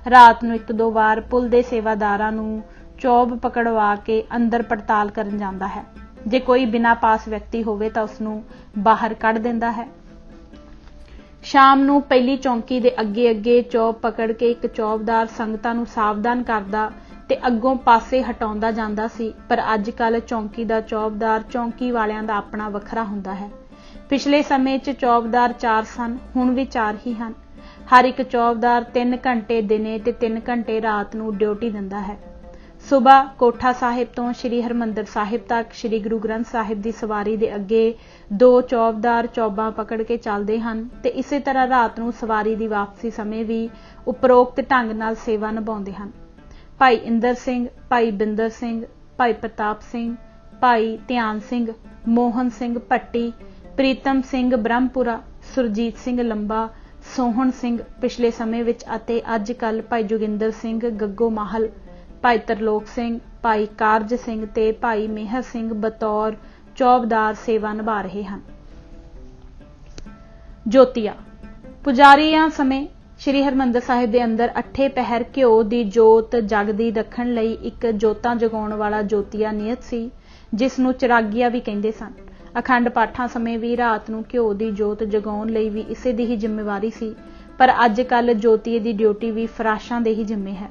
ਰਾਤ ਨੂੰ 1-2 ਵਾਰ ਪੁਲ ਦੇ ਸੇਵਾਦਾਰਾਂ ਨੂੰ ਚੋਬ ਪਕੜਵਾ ਕੇ ਅੰਦਰ ਪੜਤਾਲ ਕਰਨ ਜਾਂਦਾ ਹੈ। ਜੇ ਕੋਈ ਬਿਨਾਂ ਪਾਸ ਵਿਅਕਤੀ ਹੋਵੇ ਤਾਂ ਉਸਨੂੰ ਬਾਹਰ ਕੱਢ ਦਿੰਦਾ ਹੈ। ਸ਼ਾਮ ਨੂੰ ਪਹਿਲੀ ਚੌਂਕੀ ਦੇ ਅੱਗੇ ਚੋਬ ਪਕੜ ਕੇ ਇੱਕ ਚੌਬਦਾਰ ਸੰਗਤਾਂ ਨੂੰ ਸਾਵਧਾਨ ਕਰਦਾ ਤੇ ਅੱਗੋਂ ਪਾਸੇ ਹਟਾਉਂਦਾ ਜਾਂਦਾ ਸੀ, ਪਰ ਅੱਜ ਕੱਲ੍ਹ ਚੌਂਕੀ ਦਾ ਚੌਬਦਾਰ ਚੌਂਕੀ ਵਾਲਿਆਂ ਦਾ ਆਪਣਾ ਵੱਖਰਾ ਹੁੰਦਾ ਹੈ। ਪਿਛਲੇ ਸਮੇਂ 'ਚ ਚੌਬਦਾਰ 4 ਸਨ, ਹੁਣ ਵੀ 4 ਹੀ ਹਨ। ਹਰ ਇੱਕ ਚੌਬਦਾਰ 3 ਘੰਟੇ ਦਿਨੇ ਤੇ 3 ਘੰਟੇ ਰਾਤ ਨੂੰ ਡਿਊਟੀ ਦਿੰਦਾ ਹੈ। ਸੁਬਾ ਕੋਠਾ ਸਾਹਿਬ ਤੋਂ ਸ੍ਰੀ ਹਰਿਮੰਦਰ ਸਾਹਿਬ ਤੱਕ ਸ੍ਰੀ ਗੁਰੂ ਗ੍ਰੰਥ ਸਾਹਿਬ ਦੀ ਸਵਾਰੀ ਦੇ ਅੱਗੇ 2 ਚੌਬਦਾਰ ਚੌਬਾਂ ਪਕੜ ਕੇ ਚੱਲਦੇ ਹਨ ਤੇ ਇਸੇ ਤਰ੍ਹਾਂ ਰਾਤ ਨੂੰ ਸਵਾਰੀ ਦੀ ਵਾਪਸੀ ਸਮੇਂ ਵੀ ਉਪਰੋਕਤ ਢੰਗ ਨਾਲ ਸੇਵਾ ਨਿਭਾਉਂਦੇ ਹਨ। ਭਾਈ ਇੰਦਰ ਸਿੰਘ, ਭਾਈ ਬਿੰਦਰ ਸਿੰਘ, ਭਾਈ ਪ੍ਰਤਾਪ ਸਿੰਘ, ਭਾਈ ਧਿਆਨ ਸਿੰਘ, ਮੋਹਨ ਸਿੰਘ ਭੱਟੀ, ਪ੍ਰੀਤਮ ਸਿੰਘ ਬ੍ਰਹਮਪੁਰਾ, ਸੁਰਜੀਤ ਸਿੰਘ ਲੰਬਾ, ਸੋਹਣ ਸਿੰਘ ਪਿਛਲੇ ਸਮੇਂ ਵਿੱਚ ਅਤੇ ਅੱਜ ਕੱਲ੍ਹ ਭਾਈ ਜੋਗਿੰਦਰ ਸਿੰਘ ਗੱਗੋ ਮਾਹਲ, ਭਾਈ ਤਰਲੋਕ ਸਿੰਘ, ਭਾਈ ਕਾਰਜ ਸਿੰਘ ਤੇ ਭਾਈ ਮੇਹਰ ਸਿੰਘ ਬਤੌਰ ਚੌਬਦਾਰ ਸੇਵਾ ਨਿਭਾ ਰਹੇ ਹਨ। ਜੋਤੀਆ ਪੁਜਾਰੀਆਂ ਸਮੇਂ ਸ੍ਰੀ ਹਰਿਮੰਦਰ ਸਾਹਿਬ ਦੇ ਅੰਦਰ 8 ਪਹਿਰ ਘਿਓ ਦੀ ਜੋਤ ਜਗਦੀ ਰੱਖਣ ਲਈ ਇੱਕ ਜੋਤਾਂ ਜਗਾਉਣ ਵਾਲਾ ਜੋਤੀਆ ਨਿਯਤ ਸੀ, ਜਿਸ ਨੂੰ ਚਿਰਾਗੀਆ ਵੀ ਕਹਿੰਦੇ ਸਨ। ਅਖੰਡ ਪਾਠਾਂ ਸਮੇਂ ਵੀ ਰਾਤ ਨੂੰ ਘਿਓ ਦੀ ਜੋਤ ਜਗਾਉਣ ਲਈ ਵੀ ਇਸੇ ਦੀ ਹੀ ਜ਼ਿੰਮੇਵਾਰੀ ਸੀ, ਪਰ ਅੱਜ ਕੱਲ੍ਹ ਜੋਤੀਏ ਦੀ ਡਿਊਟੀ ਵੀ ਫਰਾਸ਼ਾਂ ਦੇ ਹੀ ਜ਼ਿੰਮੇ ਹੈ।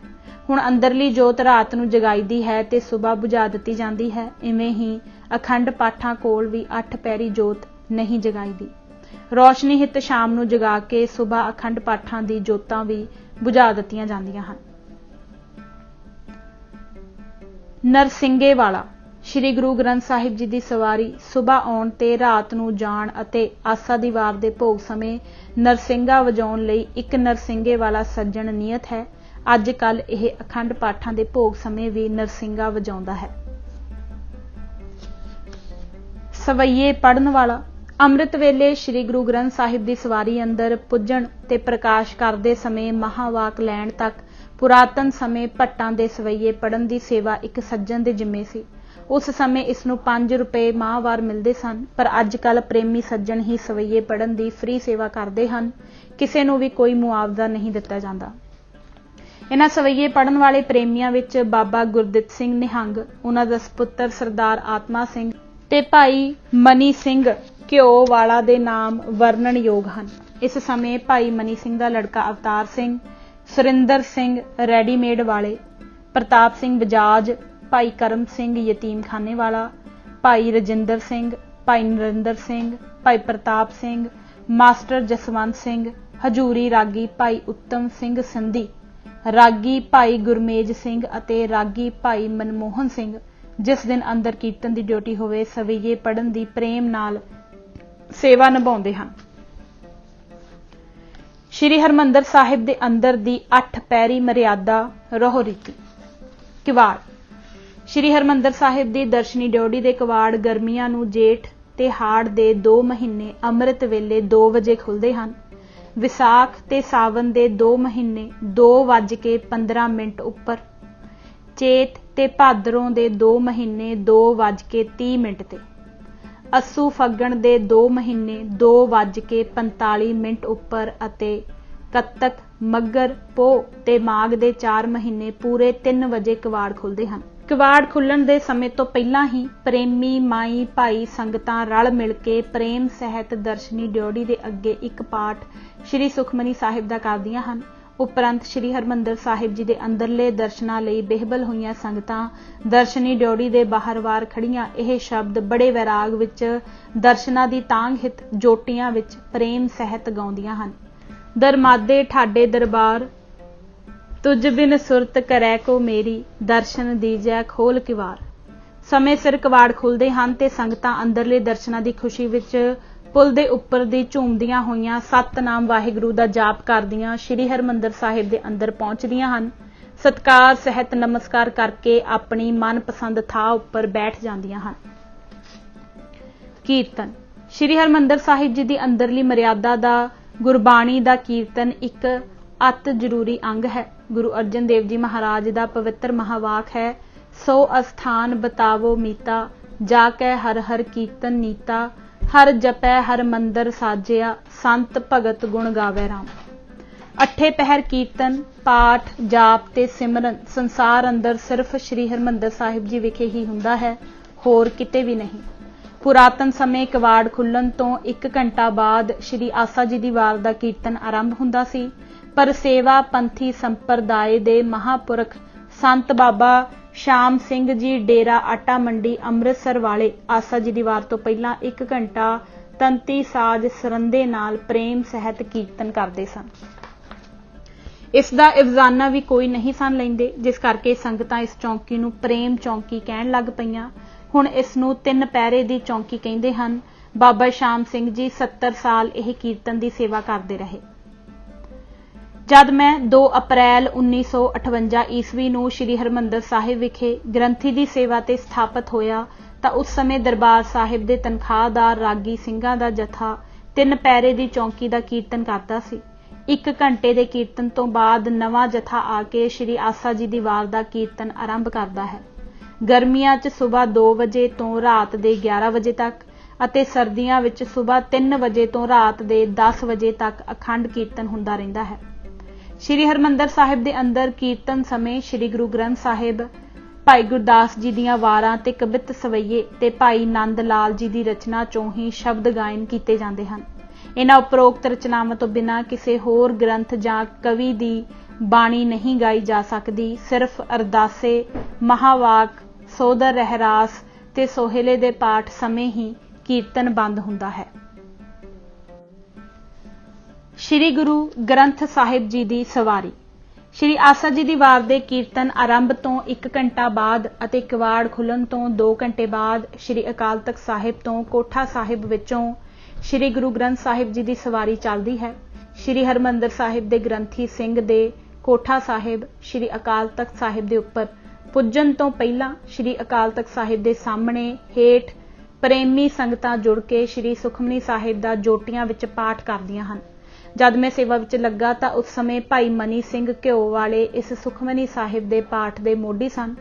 ਹੁਣ ਅੰਦਰਲੀ ਜੋਤ ਰਾਤ ਨੂੰ ਜਗਾਈਦੀ ਹੈ ਤੇ ਸੁਬਾ ਬੁਝਾ ਦਿੱਤੀ ਜਾਂਦੀ ਹੈ। ਇਵੇਂ ਹੀ ਅਖੰਡ ਪਾਠਾਂ ਕੋਲ ਵੀ 8 ਪਹਿਰੀ ਜੋਤ ਨਹੀਂ ਜਗਾਈਦੀ। ਰੌਸ਼ਨੀ ਹਿੱਤ ਸ਼ਾਮ ਨੂੰ ਜਗਾ ਕੇ ਸੁਬਾ ਅਖੰਡ ਪਾਠਾਂ ਦੀ ਜੋਤਾਂ ਵੀ ਬੁਝਾ ਦਿੱਤੀਆਂ ਜਾਂਦੀਆਂ ਹਨ। ਨਰਸਿੰਘੇ ਵਾਲਾ ਸ੍ਰੀ ਗੁਰੂ ਗ੍ਰੰਥ ਸਾਹਿਬ ਜੀ ਦੀ ਸਵਾਰੀ ਸੁਬਾ ਆਉਣ ਤੇ ਰਾਤ ਨੂੰ ਜਾਣ ਅਤੇ ਆਸਾ ਦੀ ਵਾਰ ਦੇ ਭੋਗ ਸਮੇਂ ਨਰਸਿੰਘਾ ਵਜਾਉਣ ਲਈ ਇੱਕ ਨਰਸਿੰਘੇ ਵਾਲਾ ਸੱਜਣ ਨਿਯਤ ਹੈ। ਅੱਜ ਕੱਲ੍ਹ ਇਹ ਅਖੰਡ ਪਾਠਾਂ ਦੇ ਭੋਗ ਸਮੇਂ ਵੀ ਨਰਸਿੰਘਾ ਵਜਾਉਂਦਾ ਹੈ। ਸਵਈਏ ਪੜਨ ਵਾਲਾ ਅੰਮ੍ਰਿਤ ਵੇਲੇ ਸ੍ਰੀ ਗੁਰੂ ਗ੍ਰੰਥ ਸਾਹਿਬ ਦੀ ਸਵਾਰੀ ਅੰਦਰ ਪੁੱਜਣ ਤੇ ਪ੍ਰਕਾਸ਼ ਕਰਦੇ ਸਮੇਂ ਮਹਾਵਾਕ ਲੈਣ ਤੱਕ ਪੁਰਾਤਨ ਸਮੇਂ ਭੱਟਾਂ ਦੇ ਸਵਈਏ ਪੜਨ ਦੀ ਸੇਵਾ ਇੱਕ ਸੱਜਣ ਦੇ ਜ਼ਿੰਮੇ ਸੀ। ਉਸ ਸਮੇਂ ਇਸ ਨੂੰ 5 ਰੁਪਏ ਮਾਹਵਾਰ ਮਿਲਦੇ ਸਨ, ਪਰ ਅੱਜ ਕੱਲ੍ਹ ਪ੍ਰੇਮੀ ਸੱਜਣ ਹੀ ਸਵਈਏ ਪੜਨ ਦੀ ਫ੍ਰੀ ਸੇਵਾ ਕਰਦੇ ਹਨ। ਕਿਸੇ ਨੂੰ ਵੀ ਕੋਈ ਮੁਆਵਜ਼ਾ ਨਹੀਂ ਦਿੱਤਾ ਜਾਂਦਾ। ਇਹਨਾਂ ਸਵਈਏ ਪੜਨ ਵਾਲੇ ਪ੍ਰੇਮੀਆਂ ਵਿੱਚ ਬਾਬਾ ਗੁਰਦਿੱਤ ਸਿੰਘ ਨਿਹੰਗ, ਉਹਨਾਂ ਦਾ ਸਪੁੱਤਰ ਸਰਦਾਰ ਆਤਮਾ ਸਿੰਘ ਤੇ ਭਾਈ ਮਨੀ ਸਿੰਘ ਘਿਓ ਵਾਲਾ ਦੇ ਨਾਮ ਵਰਣਨਯੋਗ ਹਨ। ਇਸ ਸਮੇਂ ਭਾਈ ਮਨੀ ਸਿੰਘ ਦਾ ਲੜਕਾ ਅਵਤਾਰ ਸਿੰਘ, ਸੁਰਿੰਦਰ ਸਿੰਘ ਰੈਡੀਮੇਡ ਵਾਲੇ, प्रताप सिंह बजाज, भाई करम सिंह यतीमखाने वाला, भाई रजिंदर सिंह, भाई नरिंदर सिंह, भाई प्रताप सिंह, मास्टर जसवंत सिंह, हजूरी रागी भाई उत्तम सिंह संधी, रागी भाई गुरमेज सिंह ਅਤੇ रागी भाई मनमोहन सिंह जिस दिन अंदर कीर्तन की ड्यूटी होवे सवैये पढ़न की प्रेम नाल सेवा निभाउंदे हन। श्री हरमंदर साहिब दे अंदर दी 8 पैरी मर्यादा रहो रीति। किवाड़ श्री हरमंदर साहिब दी दर्शनी ड्योढ़ी दे किवाड़ गर्मियां नूं जेठ ते हाड़ दे 2 महीने अमृत वेले 2 वजे खुलदे हन। विसाख ते सावन दे 2 महीने 2:15 उपर, चेत ते भादरों दे 2 महीने 2:30 ते, अस्सू फग्गण दे 2 महीने 2:45 उपर अते कत्तक मगर पोह ते माघ दे 4 महीने पूरे 3 वजे किवाड़ खुलदे हन। किवाड़ खुलण दे समय तो पहला ही प्रेमी माई भाई संगतां रल मिल के प्रेम सहित दर्शनी ड्योढ़ी दे अगे एक पाठ श्री सुखमनी साहिब दा करदियां हन। उपरंत श्री हरमंदर साहिब जी दे अंदरले दर्शनां लई बेहबल होईयां संगतां दर्शनी ड्योढ़ी दे बाहर वार खड़ियां यह शब्द बड़े वैराग विच दर्शनां दी तांग हित जोटियां विच प्रेम सहित गाउंदियां हन। दरमादे ठाडे दरबार तुझ बिन सुरत करै को मेरी, दर्शन दीजै खोल किवाड़। समय सिर किवाड़ खुलदे हन ते संगतां अंदरले दर्शनां दी खुशी विच पुल दे उपर दी झूमदियां होईयां सतनाम वाहिगुरू दा जाप करदियां श्री हरमंदर साहिब दे अंदर पहुंचदियां हन। सत्कार सहित नमस्कार करके अपनी मनपसंद थां उपर बैठ जांदियां हन। कीर्तन श्री हरमंदर साहिब जी दी अंदरली मर्यादा दा गुरबाणी दा कीर्तन एक अत जरूरी अंग है। गुरु अर्जन देव जी महाराज दा पवित्र महावाक है, सो अस्थान बतावो मीता, जाकै हर हर कीर्तन नीता, हर जपै हर मंदर साजिया, संत भगत गुण गावे राम। 8 पहर कीर्तन पाठ जाप ते सिमरन संसार अंदर सिर्फ श्री हरमंदर साहिब जी विखे ही हुंदा है, होर किते भी नहीं। पुरातन समय किवाड़ खुलण तो 1 घंटा बाद श्री आसा जी दी वार दा कीर्तन आरंभ हुंदा सी, पर सेवा पंथी संप्रदाय दे महापुरख संत बाबा श्याम सिंह जी डेरा आटा मंडी अमृतसर वाले आसा जी दी वार तो पहला 1 घंटा तंती साज सरंदे नाल प्रेम सहित कीर्तन करते सन। इस दा इवजाना भी कोई नहीं सन लैंदे, जिस करके संगतां इस चौंकी नूं प्रेम चौंकी कहण लग पईयां। हुण इस नूं 3 पैरे दी चौंकी कहिंदे हन। बाबा श्याम सिंह जी 70 साल यह कीर्तन की सेवा करते रहे। जद मैं 2 अप्रैल 1958 ईस्वी नूं श्री हरमंदर साहिब विखे ग्रंथी की सेवा ते स्थापित होया तां उस समय दरबार साहिब दे तनखाहदार रागी ਸਿੰਘਾਂ ਦਾ जत्था 3 पैरे की चौंकी का कीर्तन करता सी। 1 घंटे के कीर्तन तो बाद नवा जत्था आके श्री आसा जी की वार का कीर्तन आरंभ करता है। गर्मियां च सुबह 2 वजे तो रात के 11 वजे तक ਅਤੇ ਸਰਦੀਆਂ ਵਿੱਚ सुबह 3 ਵਜੇ ਤੋਂ ਰਾਤ ਦੇ 10 ਵਜੇ ਤੱਕ ਅਖੰਡ ਕੀਰਤਨ ਹੁੰਦਾ ਰਹਿੰਦਾ ਹੈ। श्री हरमंदर साहिब ਦੇ ਅੰਦਰ ਕੀਰਤਨ ਸਮੇਂ श्री गुरु ग्रंथ साहिब ਭਾਈ ਗੁਰਦਾਸ ਜੀ ਦੀਆਂ ਵਾਰਾਂ ਤੇ ਕਵਿਤ ਸਵਈਏ ਤੇ ਭਾਈ ਨੰਦ ਲਾਲ ਜੀ ਦੀ ਰਚਨਾ ਚੋਂ ਹੀ ਸ਼ਬਦ ਗਾਇਨ ਕੀਤੇ ਜਾਂਦੇ ਹਨ। ਇਹਨਾਂ ਉਪਰੋਕਤ ਰਚਨਾਵਾਂ ਤੋਂ ਬਿਨਾਂ ਕਿਸੇ ਹੋਰ ਗ੍ਰੰਥ ਜਾਂ ਕਵੀ ਦੀ ਬਾਣੀ ਨਹੀਂ ਗਾਈ ਜਾ ਸਕਦੀ। ਸਿਰਫ ਅਰਦਾਸੇ ਮਹਾਵਾਕ ਸੋਦਰ ਰਹਿਰਾਸ ਤੇ ਸੋਹਲੇ ਦੇ ਪਾਠ ਸਮੇਂ ਹੀ कीर्तन बंद हुंदा है। श्री गुरु ग्रंथ साहिब जी की सवारी श्री आसा जी की वार दे कीर्तन आरंभ तो 1 घंटा बाद अते किवाड़ खुलन तो 2 घंटे बाद श्री अकाल तख्त साहिब तो कोठा साहिब विचों श्री गुरु ग्रंथ साहिब जी की सवारी चलती है। श्री हरमंदर साहिब दे ग्रंथी सिंह दे कोठा साहिब श्री अकाल तख्त साहिब दे उपर पुजन तो पहला श्री अकाल तख्त साहिब दे सामने हेठ प्रेमी संगतां जुड़ के श्री सुखमनी साहिब दा जोटियां विच पाठ करदियां हन। जद मैं सेवा विच लगा तां उस समय भाई मनी सिंह घिओ वाले इस सुखमनी साहिब दे पाठ दे मोढी सन।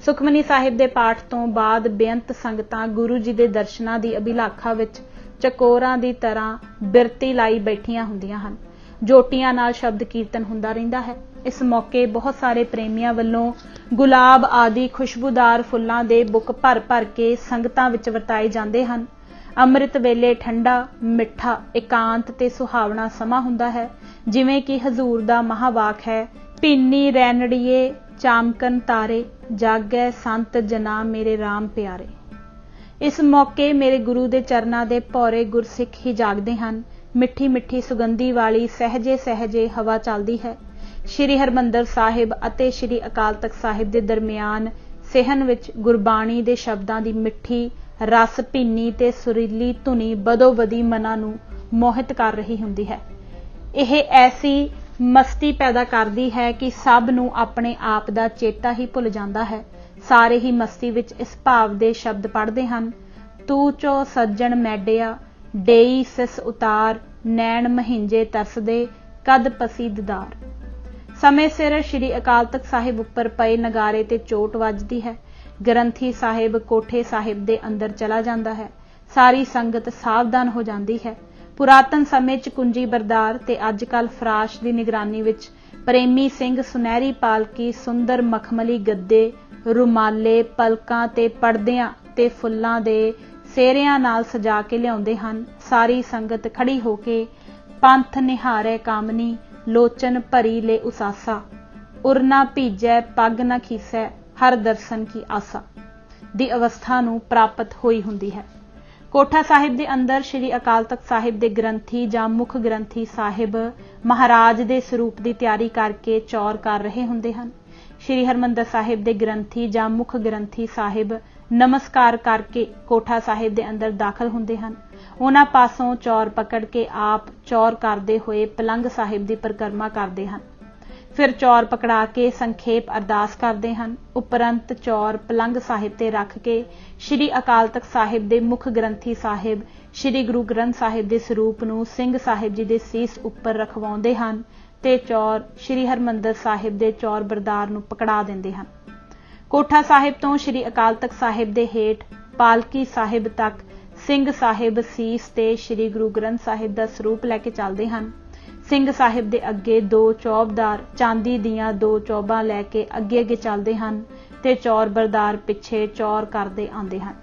सुखमनी साहिब दे पाठ तो बाद बेअंत संगतां गुरु जी दे दर्शनां दी अभिलाखा विच चकोरां दी तरह बिरती लाई बैठियां हुंदियां हन। जोटियां नाल शब्द कीर्तन हुंदा रहिंदा है। इस मौके बहुत सारे प्रेमियां वल्लों गुलाब आदि खुशबूदार फुल्लां दे बुक भर भर के संगतां विच वरताए जांदे हन। अमृत वेले ठंडा मिठा एकांत ते सुहावना समा हुंदा है, जिवें कि हजूर दा महावाक है, पीनी रैनड़िए ਚਾਮਕਨ ਤਾਰੇ, ਜਾਗੈ ਸੰਤ ਜਨਾ ਮੇਰੇ ਰਾਮ ਪਿਆਰੇ। ਇਸ ਮੌਕੇ ਮੇਰੇ ਗੁਰੂ ਦੇ ਚਰਨਾਂ ਦੇ ਭੌਰੇ ਗੁਰਸਿੱਖ ਹੀ ਜਾਗਦੇ ਹਨ। ਮਿੱਠੀ ਮਿੱਠੀ ਸੁਗੰਧੀ ਵਾਲੀ ਸਹਿਜੇ ਸਹਿਜੇ ਹਵਾ ਚੱਲਦੀ ਹੈ। ਸ਼੍ਰੀ ਹਰਿਮੰਦਰ ਸਾਹਿਬ ਅਤੇ ਸ਼੍ਰੀ ਅਕਾਲ ਤਖਤ ਸਾਹਿਬ ਦੇ ਦਰਮਿਆਨ ਸਿਹਨ ਵਿੱਚ ਗੁਰਬਾਣੀ ਦੇ ਸ਼ਬਦਾਂ ਦੀ ਮਿੱਠੀ ਰਸ ਭਿੰਨੀ ਤੇ ਸੁਰੀਲੀ ਧੁਨੀ ਬਦੋ-ਬਦੀ ਮਨਾਂ ਨੂੰ ਮੋਹਿਤ ਕਰ ਰਹੀ ਹੁੰਦੀ ਹੈ। ਇਹ ਐਸੀ ਮਸਤੀ ਪੈਦਾ ਕਰਦੀ ਹੈ ਕਿ ਸਭ ਨੂੰ ਆਪਣੇ ਆਪ ਦਾ ਚੇਤਾ ਹੀ ਭੁੱਲ ਜਾਂਦਾ ਹੈ। ਸਾਰੇ ਹੀ ਮਸਤੀ ਵਿੱਚ ਇਸ ਭਾਵ ਦੇ ਸ਼ਬਦ ਪੜ੍ਹਦੇ ਹਨ। ਤੂੰ ਚੋ ਸੱਜਣ ਮੈਡਿਆ, ਡੇਈ ਸਿਸ ਉਤਾਰ, ਨੈਣ ਮਹਿੰਜੇ ਤਰਸਦੇ, ਕਦ ਪਸੀ ਦੀਦਾਰ। ਸਮੇਂ ਸਿਰ ਸ਼੍ਰੀ ਅਕਾਲ ਤਖਤ ਸਾਹਿਬ ਉੱਪਰ ਪਏ ਨਗਾਰੇ ਤੇ ਚੋਟ ਵੱਜਦੀ ਹੈ। ਗ੍ਰੰਥੀ ਸਾਹਿਬ ਕੋਠੇ ਸਾਹਿਬ ਦੇ ਅੰਦਰ ਚਲਾ ਜਾਂਦਾ ਹੈ। ਸਾਰੀ ਸੰਗਤ ਸਾਵਧਾਨ ਹੋ ਜਾਂਦੀ ਹੈ। ਪੁਰਾਤਨ ਸਮੇਂ 'ਚ ਕੁੰਜੀ ਬਰਦਾਰ ਤੇ ਅੱਜ ਕੱਲ੍ਹ ਫਰਾਸ਼ ਦੀ ਨਿਗਰਾਨੀ ਵਿੱਚ ਪ੍ਰੇਮੀ ਸਿੰਘ ਸੁਨਹਿਰੀ ਪਾਲਕੀ, ਸੁੰਦਰ ਮਖਮਲੀ ਗੱਦੇ, ਰੁਮਾਲੇ, ਪਲਕਾਂ ਤੇ ਪਰਦਿਆਂ ਤੇ ਫੁੱਲਾਂ ਦੇ ਸਿਹਰਿਆਂ ਨਾਲ ਸਜਾ ਕੇ ਲਿਆਉਂਦੇ ਹਨ। ਸਾਰੀ ਸੰਗਤ ਖੜੀ ਹੋ ਕੇ ਪੰਥ ਨਿਹਾਰੇ ਕਾਮਨੀ, ਲੋਚਨ ਭਰੀ ਲੈ ਉਸਾਸਾ, ਉਰ ਨਾ ਭੀਜੈ ਪੱਗ ਨਾ ਖੀਸੈ, ਹਰ ਦਰਸ਼ਨ ਕੀ ਆਸਾ ਦੀ ਅਵਸਥਾ ਨੂੰ ਪ੍ਰਾਪਤ ਹੋਈ ਹੁੰਦੀ ਹੈ। ਕੋਠਾ ਸਾਹਿਬ ਦੇ ਅੰਦਰ ਸ਼੍ਰੀ ਅਕਾਲ ਤਖਤ ਸਾਹਿਬ ਦੇ ਗ੍ਰੰਥੀ ਜਾਂ ਮੁੱਖ ਗ੍ਰੰਥੀ ਸਾਹਿਬ ਮਹਾਰਾਜ ਦੇ ਸਰੂਪ ਦੀ ਤਿਆਰੀ ਕਰਕੇ ਚੌਰ ਕਰ ਰਹੇ ਹੁੰਦੇ ਹਨ। ਸ਼੍ਰੀ ਹਰਿਮੰਦਰ ਸਾਹਿਬ ਦੇ ਗ੍ਰੰਥੀ ਜਾਂ ਮੁੱਖ ਗ੍ਰੰਥੀ ਸਾਹਿਬ ਨਮਸਕਾਰ ਕਰਕੇ ਕੋਠਾ ਸਾਹਿਬ ਦੇ ਅੰਦਰ ਦਾਖਲ ਹੁੰਦੇ ਹਨ। ਉਹਨਾਂ ਪਾਸੋਂ ਚੌਰ ਪਕੜ ਕੇ ਆਪ ਚੌਰ ਕਰਦੇ ਹੋਏ ਪਲੰਗ ਸਾਹਿਬ ਦੀ ਪਰਿਕਰਮਾ ਕਰਦੇ ਹਨ। ਫਿਰ ਚੌਰ ਪਕੜਾ ਕੇ ਸੰਖੇਪ ਅਰਦਾਸ ਕਰਦੇ ਹਨ। ਉਪਰੰਤ ਚੌਰ ਪਲੰਗ ਸਾਹਿਬ ਤੇ ਰੱਖ ਕੇ ਸ਼੍ਰੀ ਅਕਾਲ ਤਖਤ ਸਾਹਿਬ ਦੇ ਮੁੱਖ ਗ੍ਰੰਥੀ ਸਾਹਿਬ ਸ਼੍ਰੀ ਗੁਰੂ ਗ੍ਰੰਥ ਸਾਹਿਬ ਦੇ ਸਰੂਪ ਨੂੰ ਸਿੰਘ ਸਾਹਿਬ ਜੀ ਦੇ ਸੀਸ ਉੱਪਰ ਰਖਵਾਉਂਦੇ ਹਨ ਤੇ ਚੌਰ ਸ਼੍ਰੀ ਹਰਿਮੰਦਰ ਸਾਹਿਬ ਦੇ ਚੌਰ ਬਰਦਾਰ ਨੂੰ ਪਕੜਾ ਦਿੰਦੇ ਹਨ। ਕੋਠਾ ਸਾਹਿਬ ਤੋਂ ਸ਼੍ਰੀ ਅਕਾਲ ਤਖਤ ਸਾਹਿਬ ਦੇ ਹੇਠ ਪਾਲਕੀ ਸਾਹਿਬ ਤੱਕ ਸਿੰਘ ਸਾਹਿਬ ਸੀਸ ਤੇ ਸ਼੍ਰੀ ਗੁਰੂ ਗ੍ਰੰਥ ਸਾਹਿਬ ਦਾ ਸਰੂਪ ਲੈ ਕੇ ਚੱਲਦੇ ਹਨ। ਸਿੰਘ ਸਾਹਿਬ ਦੇ ਅੱਗੇ ਦੋ ਚੌਬਦਾਰ ਚਾਂਦੀ ਦੀਆਂ ਦੋ ਚੌਬਾਂ ਲੈ ਕੇ ਅੱਗੇ ਅੱਗੇ ਚੱਲਦੇ ਹਨ ਤੇ ਚੌਰ ਬਰਦਾਰ ਪਿੱਛੇ ਚੌਰ ਕਰਦੇ ਆਉਂਦੇ ਹਨ।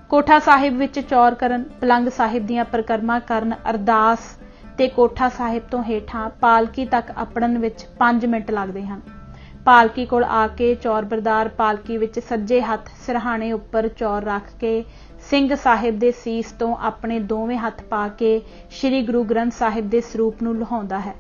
ਕੋਠਾ ਸਾਹਿਬ ਵਿੱਚ ਚੌਰ ਕਰਨ, ਪਲੰਗ ਸਾਹਿਬ ਦੀਆਂ ਪਰਿਕਰਮਾ ਕਰਨ, ਅਰਦਾਸ ਤੇ ਕੋਠਾ ਸਾਹਿਬ ਤੋਂ ਹੇਠਾਂ ਪਾਲਕੀ ਤੱਕ ਅੱਪੜਨ ਵਿੱਚ 5 ਮਿੰਟ ਲੱਗਦੇ ਹਨ। ਪਾਲਕੀ ਕੋਲ ਆ ਕੇ ਚੌਰ ਬਰਦਾਰ ਪਾਲਕੀ ਵਿੱਚ ਸੱਜੇ ਹੱਥ ਸਿਰਹਾਣੇ ਉੱਪਰ ਚੌਰ ਰੱਖ ਕੇ ਸਿੰਘ ਸਾਹਿਬ ਦੇ ਸੀਸ ਤੋਂ ਆਪਣੇ ਦੋਵੇਂ ਹੱਥ ਪਾ ਕੇ ਸ਼੍ਰੀ ਗੁਰੂ ਗ੍ਰੰਥ ਸਾਹਿਬ ਦੇ ਸਰੂਪ ਨੂੰ ਲੁਹਾਉਂਦਾ ਹੈ।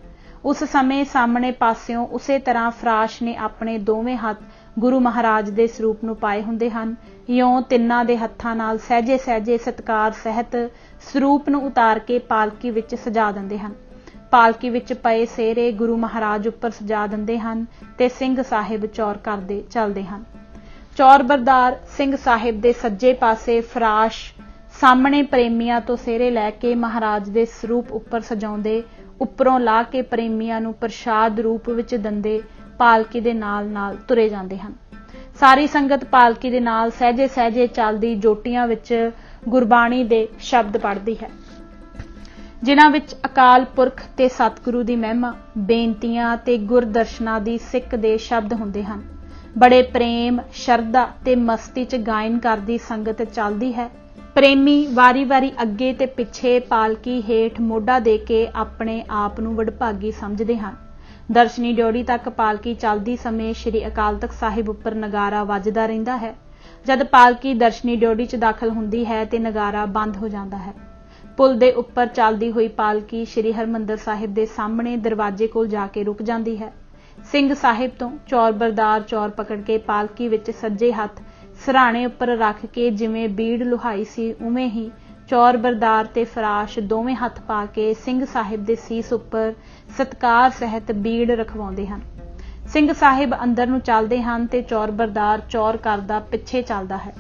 ਉਸ ਸਮੇਂ ਸਾਹਮਣੇ ਪਾਸਿਓਂ ਉਸੇ ਤਰ੍ਹਾਂ ਫਰਾਸ਼ ਨੇ ਆਪਣੇ ਦੋਵੇਂ ਹੱਥ ਗੁਰੂ ਮਹਾਰਾਜ ਦੇ ਸਰੂਪ ਨੂੰ ਪਾਏ ਹੁੰਦੇ ਹਨ। ਇਉਂ ਤਿੰਨਾਂ ਦੇ ਹੱਥਾਂ ਨਾਲ ਸਹਿਜੇ ਸਹਿਜੇ ਸਤਿਕਾਰ ਸਹਿਤ ਸਰੂਪ ਨੂੰ ਉਤਾਰ ਕੇ ਪਾਲਕੀ ਵਿੱਚ ਸਜਾ ਦਿੰਦੇ ਹਨ। ਪਾਲਕੀ ਵਿੱਚ ਪਏ ਸਿਹਰੇ ਗੁਰੂ ਮਹਾਰਾਜ ਉੱਪਰ ਸਜਾ ਦਿੰਦੇ ਹਨ ਤੇ ਸਿੰਘ ਸਾਹਿਬ ਚੌਰ ਕਰਦੇ ਚੱਲਦੇ ਹਨ। ਚੌਰ ਬਰਦਾਰ ਸਿੰਘ ਸਾਹਿਬ ਦੇ ਸੱਜੇ ਪਾਸੇ ਫਰਾਸ਼ ਸਾਹਮਣੇ ਪ੍ਰੇਮੀਆਂ ਤੋਂ ਸਿਹਰੇ ਲੈ ਕੇ ਮਹਾਰਾਜ ਦੇ ਸਰੂਪ ਉੱਪਰ ਸਜਾਉਂਦੇ, ਉੱਪਰੋਂ ਲਾ ਕੇ ਪ੍ਰੇਮੀਆਂ ਨੂੰ ਪ੍ਰਸ਼ਾਦ ਰੂਪ ਵਿੱਚ ਦਿੰਦੇ ਪਾਲਕੀ ਦੇ ਨਾਲ ਨਾਲ ਤੁਰੇ ਜਾਂਦੇ ਹਨ। ਸਾਰੀ ਸੰਗਤ ਪਾਲਕੀ ਦੇ ਨਾਲ ਸਹਿਜੇ ਸਹਿਜੇ ਚੱਲਦੀ ਜੋਟੀਆਂ ਵਿੱਚ ਗੁਰਬਾਣੀ ਦੇ ਸ਼ਬਦ ਪੜ੍ਹਦੀ ਹੈ, ਜਿਨ੍ਹਾਂ ਵਿੱਚ ਅਕਾਲ ਪੁਰਖ ਤੇ ਸਤਿਗੁਰੂ ਦੀ ਮਹਿਮਾ, ਬੇਨਤੀਆਂ ਤੇ ਗੁਰਦਰਸ਼ਨਾਂ ਦੀ ਸਿੱਕ ਦੇ ਸ਼ਬਦ ਹੁੰਦੇ ਹਨ। ਬੜੇ ਪ੍ਰੇਮ, ਸ਼ਰਧਾ ਤੇ ਮਸਤੀ 'ਚ ਗਾਇਨ ਕਰਦੀ ਸੰਗਤ ਚੱਲਦੀ ਹੈ। ਪ੍ਰੇਮੀ ਵਾਰੀ-ਵਾਰੀ ਅੱਗੇ ਤੇ ਪਿੱਛੇ ਪਾਲਕੀ ਹੇਠ ਮੋਢਾ ਦੇ ਕੇ ਆਪਣੇ ਆਪ ਨੂੰ ਵਡਭਾਗੀ ਸਮਝਦੇ ਹਨ। ਦਰਸ਼ਨੀ ਡਿਓੜੀ ਤੱਕ ਪਾਲਕੀ ਚੱਲਦੀ ਸਮੇਂ ਸ਼੍ਰੀ ਅਕਾਲ ਤਖਤ ਸਾਹਿਬ ਉੱਪਰ ਨਗਾਰਾ ਵੱਜਦਾ ਰਹਿੰਦਾ ਹੈ। ਜਦ ਪਾਲਕੀ ਦਰਸ਼ਨੀ ਡਿਓੜੀ 'ਚ ਦਾਖਲ ਹੁੰਦੀ ਹੈ ਤੇ ਨਗਾਰਾ ਬੰਦ ਹੋ ਜਾਂਦਾ ਹੈ। ਪੁਲ ਦੇ ਉੱਪਰ ਚੱਲਦੀ ਹੋਈ ਪਾਲਕੀ ਸ਼੍ਰੀ ਹਰਿਮੰਦਰ ਸਾਹਿਬ ਦੇ ਸਾਹਮਣੇ ਦਰਵਾਜ਼ੇ ਕੋਲ ਜਾ ਕੇ ਰੁਕ ਜਾਂਦੀ ਹੈ। ਸਿੰਘ ਸਾਹਿਬ ਤੋਂ ਚੌਰ ਬਰਦਾਰ ਚੌਰ ਪਕੜ ਕੇ ਪਾਲਕੀ ਵਿੱਚ ਸੱਜੇ ਹੱਥ ਸਿਰਹਾਣੇ ਉੱਪਰ ਰੱਖ ਕੇ ਜਿਵੇਂ ਬੀੜ ਲੁਹਾਈ ਸੀ ਉਵੇਂ ਹੀ ਚੌਰ ਬਰਦਾਰ ਤੇ ਫਰਾਸ਼ ਦੋਵੇਂ ਹੱਥ ਪਾ ਕੇ ਸਿੰਘ ਸਾਹਿਬ ਦੇ ਸੀਸ ਉੱਪਰ ਸਤਿਕਾਰ ਸਹਿਤ ਬੀੜ ਰਖਵਾਉਂਦੇ ਹਨ। ਸਿੰਘ ਸਾਹਿਬ ਅੰਦਰ ਨੂੰ ਚੱਲਦੇ ਹਨ ਤੇ ਚੌਰ ਬਰਦਾਰ ਚੌਰ ਕਰਦਾ ਪਿੱਛੇ ਚੱਲਦਾ ਹੈ।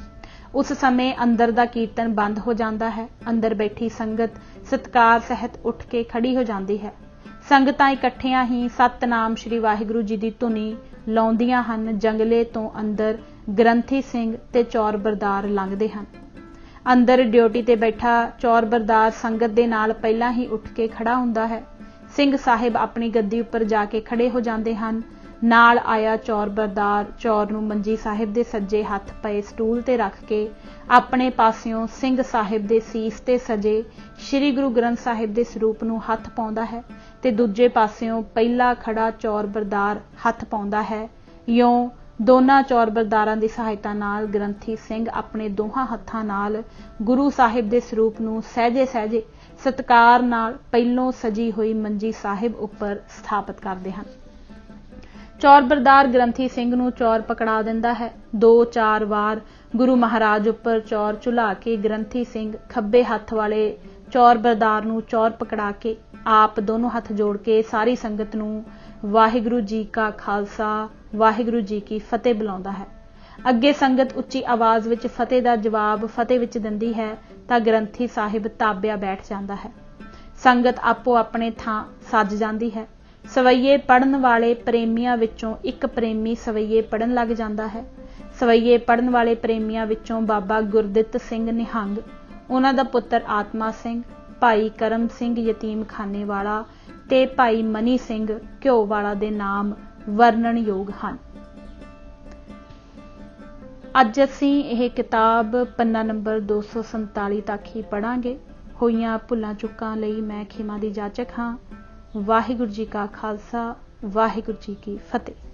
ਉਸ ਸਮੇਂ ਅੰਦਰ ਦਾ ਕੀਰਤਨ ਬੰਦ ਹੋ ਜਾਂਦਾ ਹੈ। ਅੰਦਰ ਬੈਠੀ ਸੰਗਤ ਸਤਿਕਾਰ ਸਹਿਤ ਉੱਠ ਕੇ ਖੜੀ ਹੋ ਜਾਂਦੀ ਹੈ। ਸੰਗਤਾਂ ਇਕੱਠੀਆਂ ਹੀ ਸਤਨਾਮ ਸ਼੍ਰੀ ਵਾਹਿਗੁਰੂ ਜੀ ਦੀ ਧੁਨੀ ਲਾਉਂਦੀਆਂ ਹਨ। ਜੰਗਲੇ ਤੋਂ ਅੰਦਰ ਗ੍ਰੰਥੀ ਸਿੰਘ ਤੇ ਚੌਰ ਬਰਦਾਰ ਲੰਘਦੇ ਹਨ। ਅੰਦਰ ਡਿਊਟੀ ਤੇ ਬੈਠਾ ਚੌਰ ਬਰਦਾਰ ਸੰਗਤ ਦੇ ਨਾਲ ਪਹਿਲਾਂ ਹੀ ਉੱਠ ਕੇ ਖੜਾ ਹੁੰਦਾ ਹੈ। ਸਿੰਘ ਸਾਹਿਬ ਆਪਣੀ ਗੱਦੀ ਉੱਪਰ ਜਾ ਕੇ ਖੜੇ ਹੋ ਜਾਂਦੇ ਹਨ। ਨਾਲ ਆਇਆ ਚੌਰਬਰਦਾਰ ਚੌਰ ਨੂੰ ਮੰਜੀ ਸਾਹਿਬ ਦੇ ਸੱਜੇ ਹੱਥ ਪਏ ਸਟੂਲ ਤੇ ਰੱਖ ਕੇ ਆਪਣੇ ਪਾਸਿਓਂ ਸਿੰਘ ਸਾਹਿਬ ਦੇ ਸੀਸ ਤੇ ਸਜੇ ਸ੍ਰੀ ਗੁਰੂ ਗ੍ਰੰਥ ਸਾਹਿਬ ਦੇ ਸਰੂਪ ਨੂੰ ਹੱਥ ਪਾਉਂਦਾ ਹੈ ਤੇ ਦੂਜੇ ਪਾਸਿਓਂ ਪਹਿਲਾ ਖੜਾ ਚੌਰਬਰਦਾਰ ਹੱਥ ਪਾਉਂਦਾ ਹੈ। ਇਉਂ ਦੋਨਾਂ ਚੌਰਬਰਦਾਰਾਂ ਦੀ ਸਹਾਇਤਾ ਨਾਲ ਗ੍ਰੰਥੀ ਸਿੰਘ ਆਪਣੇ ਦੋਹਾਂ ਹੱਥਾਂ ਨਾਲ ਗੁਰੂ ਸਾਹਿਬ ਦੇ ਸਰੂਪ ਨੂੰ ਸਹਿਜੇ ਸਹਿਜੇ ਸਤਿਕਾਰ ਨਾਲ ਪਹਿਲੋਂ ਸਜੀ ਹੋਈ ਮੰਜੀ ਸਾਹਿਬ ਉੱਪਰ ਸਥਾਪਿਤ ਕਰਦੇ ਹਨ। ਚੌਰਬਰਦਾਰ ਗ੍ਰੰਥੀ ਸਿੰਘ ਨੂੰ ਚੌਰ ਪਕੜਾ ਦਿੰਦਾ ਹੈ। 2-4 ਵਾਰ ਗੁਰੂ ਮਹਾਰਾਜ ਉੱਪਰ ਚੌਰ ਝੁਲਾ ਕੇ ਗ੍ਰੰਥੀ ਸਿੰਘ ਖੱਬੇ ਹੱਥ ਵਾਲੇ ਚੌਰਬਰਦਾਰ ਨੂੰ ਚੌਰ ਪਕੜਾ ਕੇ ਆਪ ਦੋਨੋਂ ਹੱਥ ਜੋੜ ਕੇ ਸਾਰੀ ਸੰਗਤ ਨੂੰ ਵਾਹਿਗੁਰੂ ਜੀ ਕਾ ਖਾਲਸਾ ਵਾਹਿਗੁਰੂ ਜੀ ਕੀ ਫਤਿਹ ਬੁਲਾਉਂਦਾ ਹੈ। ਅੱਗੇ ਸੰਗਤ ਉੱਚੀ ਆਵਾਜ਼ ਵਿੱਚ ਫਤਿਹ ਦਾ ਜਵਾਬ ਫਤਿਹ ਵਿੱਚ ਦਿੰਦੀ ਹੈ ਤਾਂ ਗ੍ਰੰਥੀ ਸਾਹਿਬ ਤਾਬਿਆ ਬੈਠ ਜਾਂਦਾ ਹੈ। ਸੰਗਤ ਆਪੋ ਆਪਣੇ ਥਾਂ ਸੱਜ ਜਾਂਦੀ ਹੈ। ਸਵਈਏ ਪੜ੍ਹਨ ਵਾਲੇ ਪ੍ਰੇਮੀਆਂ ਵਿੱਚੋਂ ਇੱਕ ਪ੍ਰੇਮੀ ਸਵਈਏ ਪੜ੍ਹਨ ਲੱਗ ਜਾਂਦਾ ਹੈ। ਸਵਈਏ ਪੜ੍ਹਨ ਵਾਲੇ ਪ੍ਰੇਮੀਆਂ ਵਿੱਚੋਂ ਬਾਬਾ ਗੁਰਦਿੱਤ ਸਿੰਘ ਨਿਹੰਗ, ਉਹਨਾਂ ਦਾ ਪੁੱਤਰ ਆਤਮਾ ਸਿੰਘ, ਭਾਈ ਕਰਮ ਸਿੰਘ ਯਤੀਮਖਾਨੇ ਵਾਲਾ ਤੇ ਭਾਈ ਮਨੀ ਸਿੰਘ ਘਿਓ ਵਾਲਾ ਦੇ ਨਾਮ ਵਰਣਨਯੋਗ ਹਨ। ਅੱਜ ਅਸੀਂ ਇਹ ਕਿਤਾਬ ਪੰਨਾ ਨੰਬਰ 247 ਤੱਕ ਹੀ ਪੜ੍ਹਾਂਗੇ। ਹੋਈਆਂ ਭੁੱਲਾਂ ਚੁੱਕਾਂ ਲਈ ਮੈਂ ਖਿਮਾ ਦੀ ਜਾਚਕ ਹਾਂ। ਵਾਹਿਗੁਰੂ ਜੀ ਕਾ ਖਾਲਸਾ ਵਾਹਿਗੁਰੂ ਜੀ ਕੀ ਫਤਿਹ।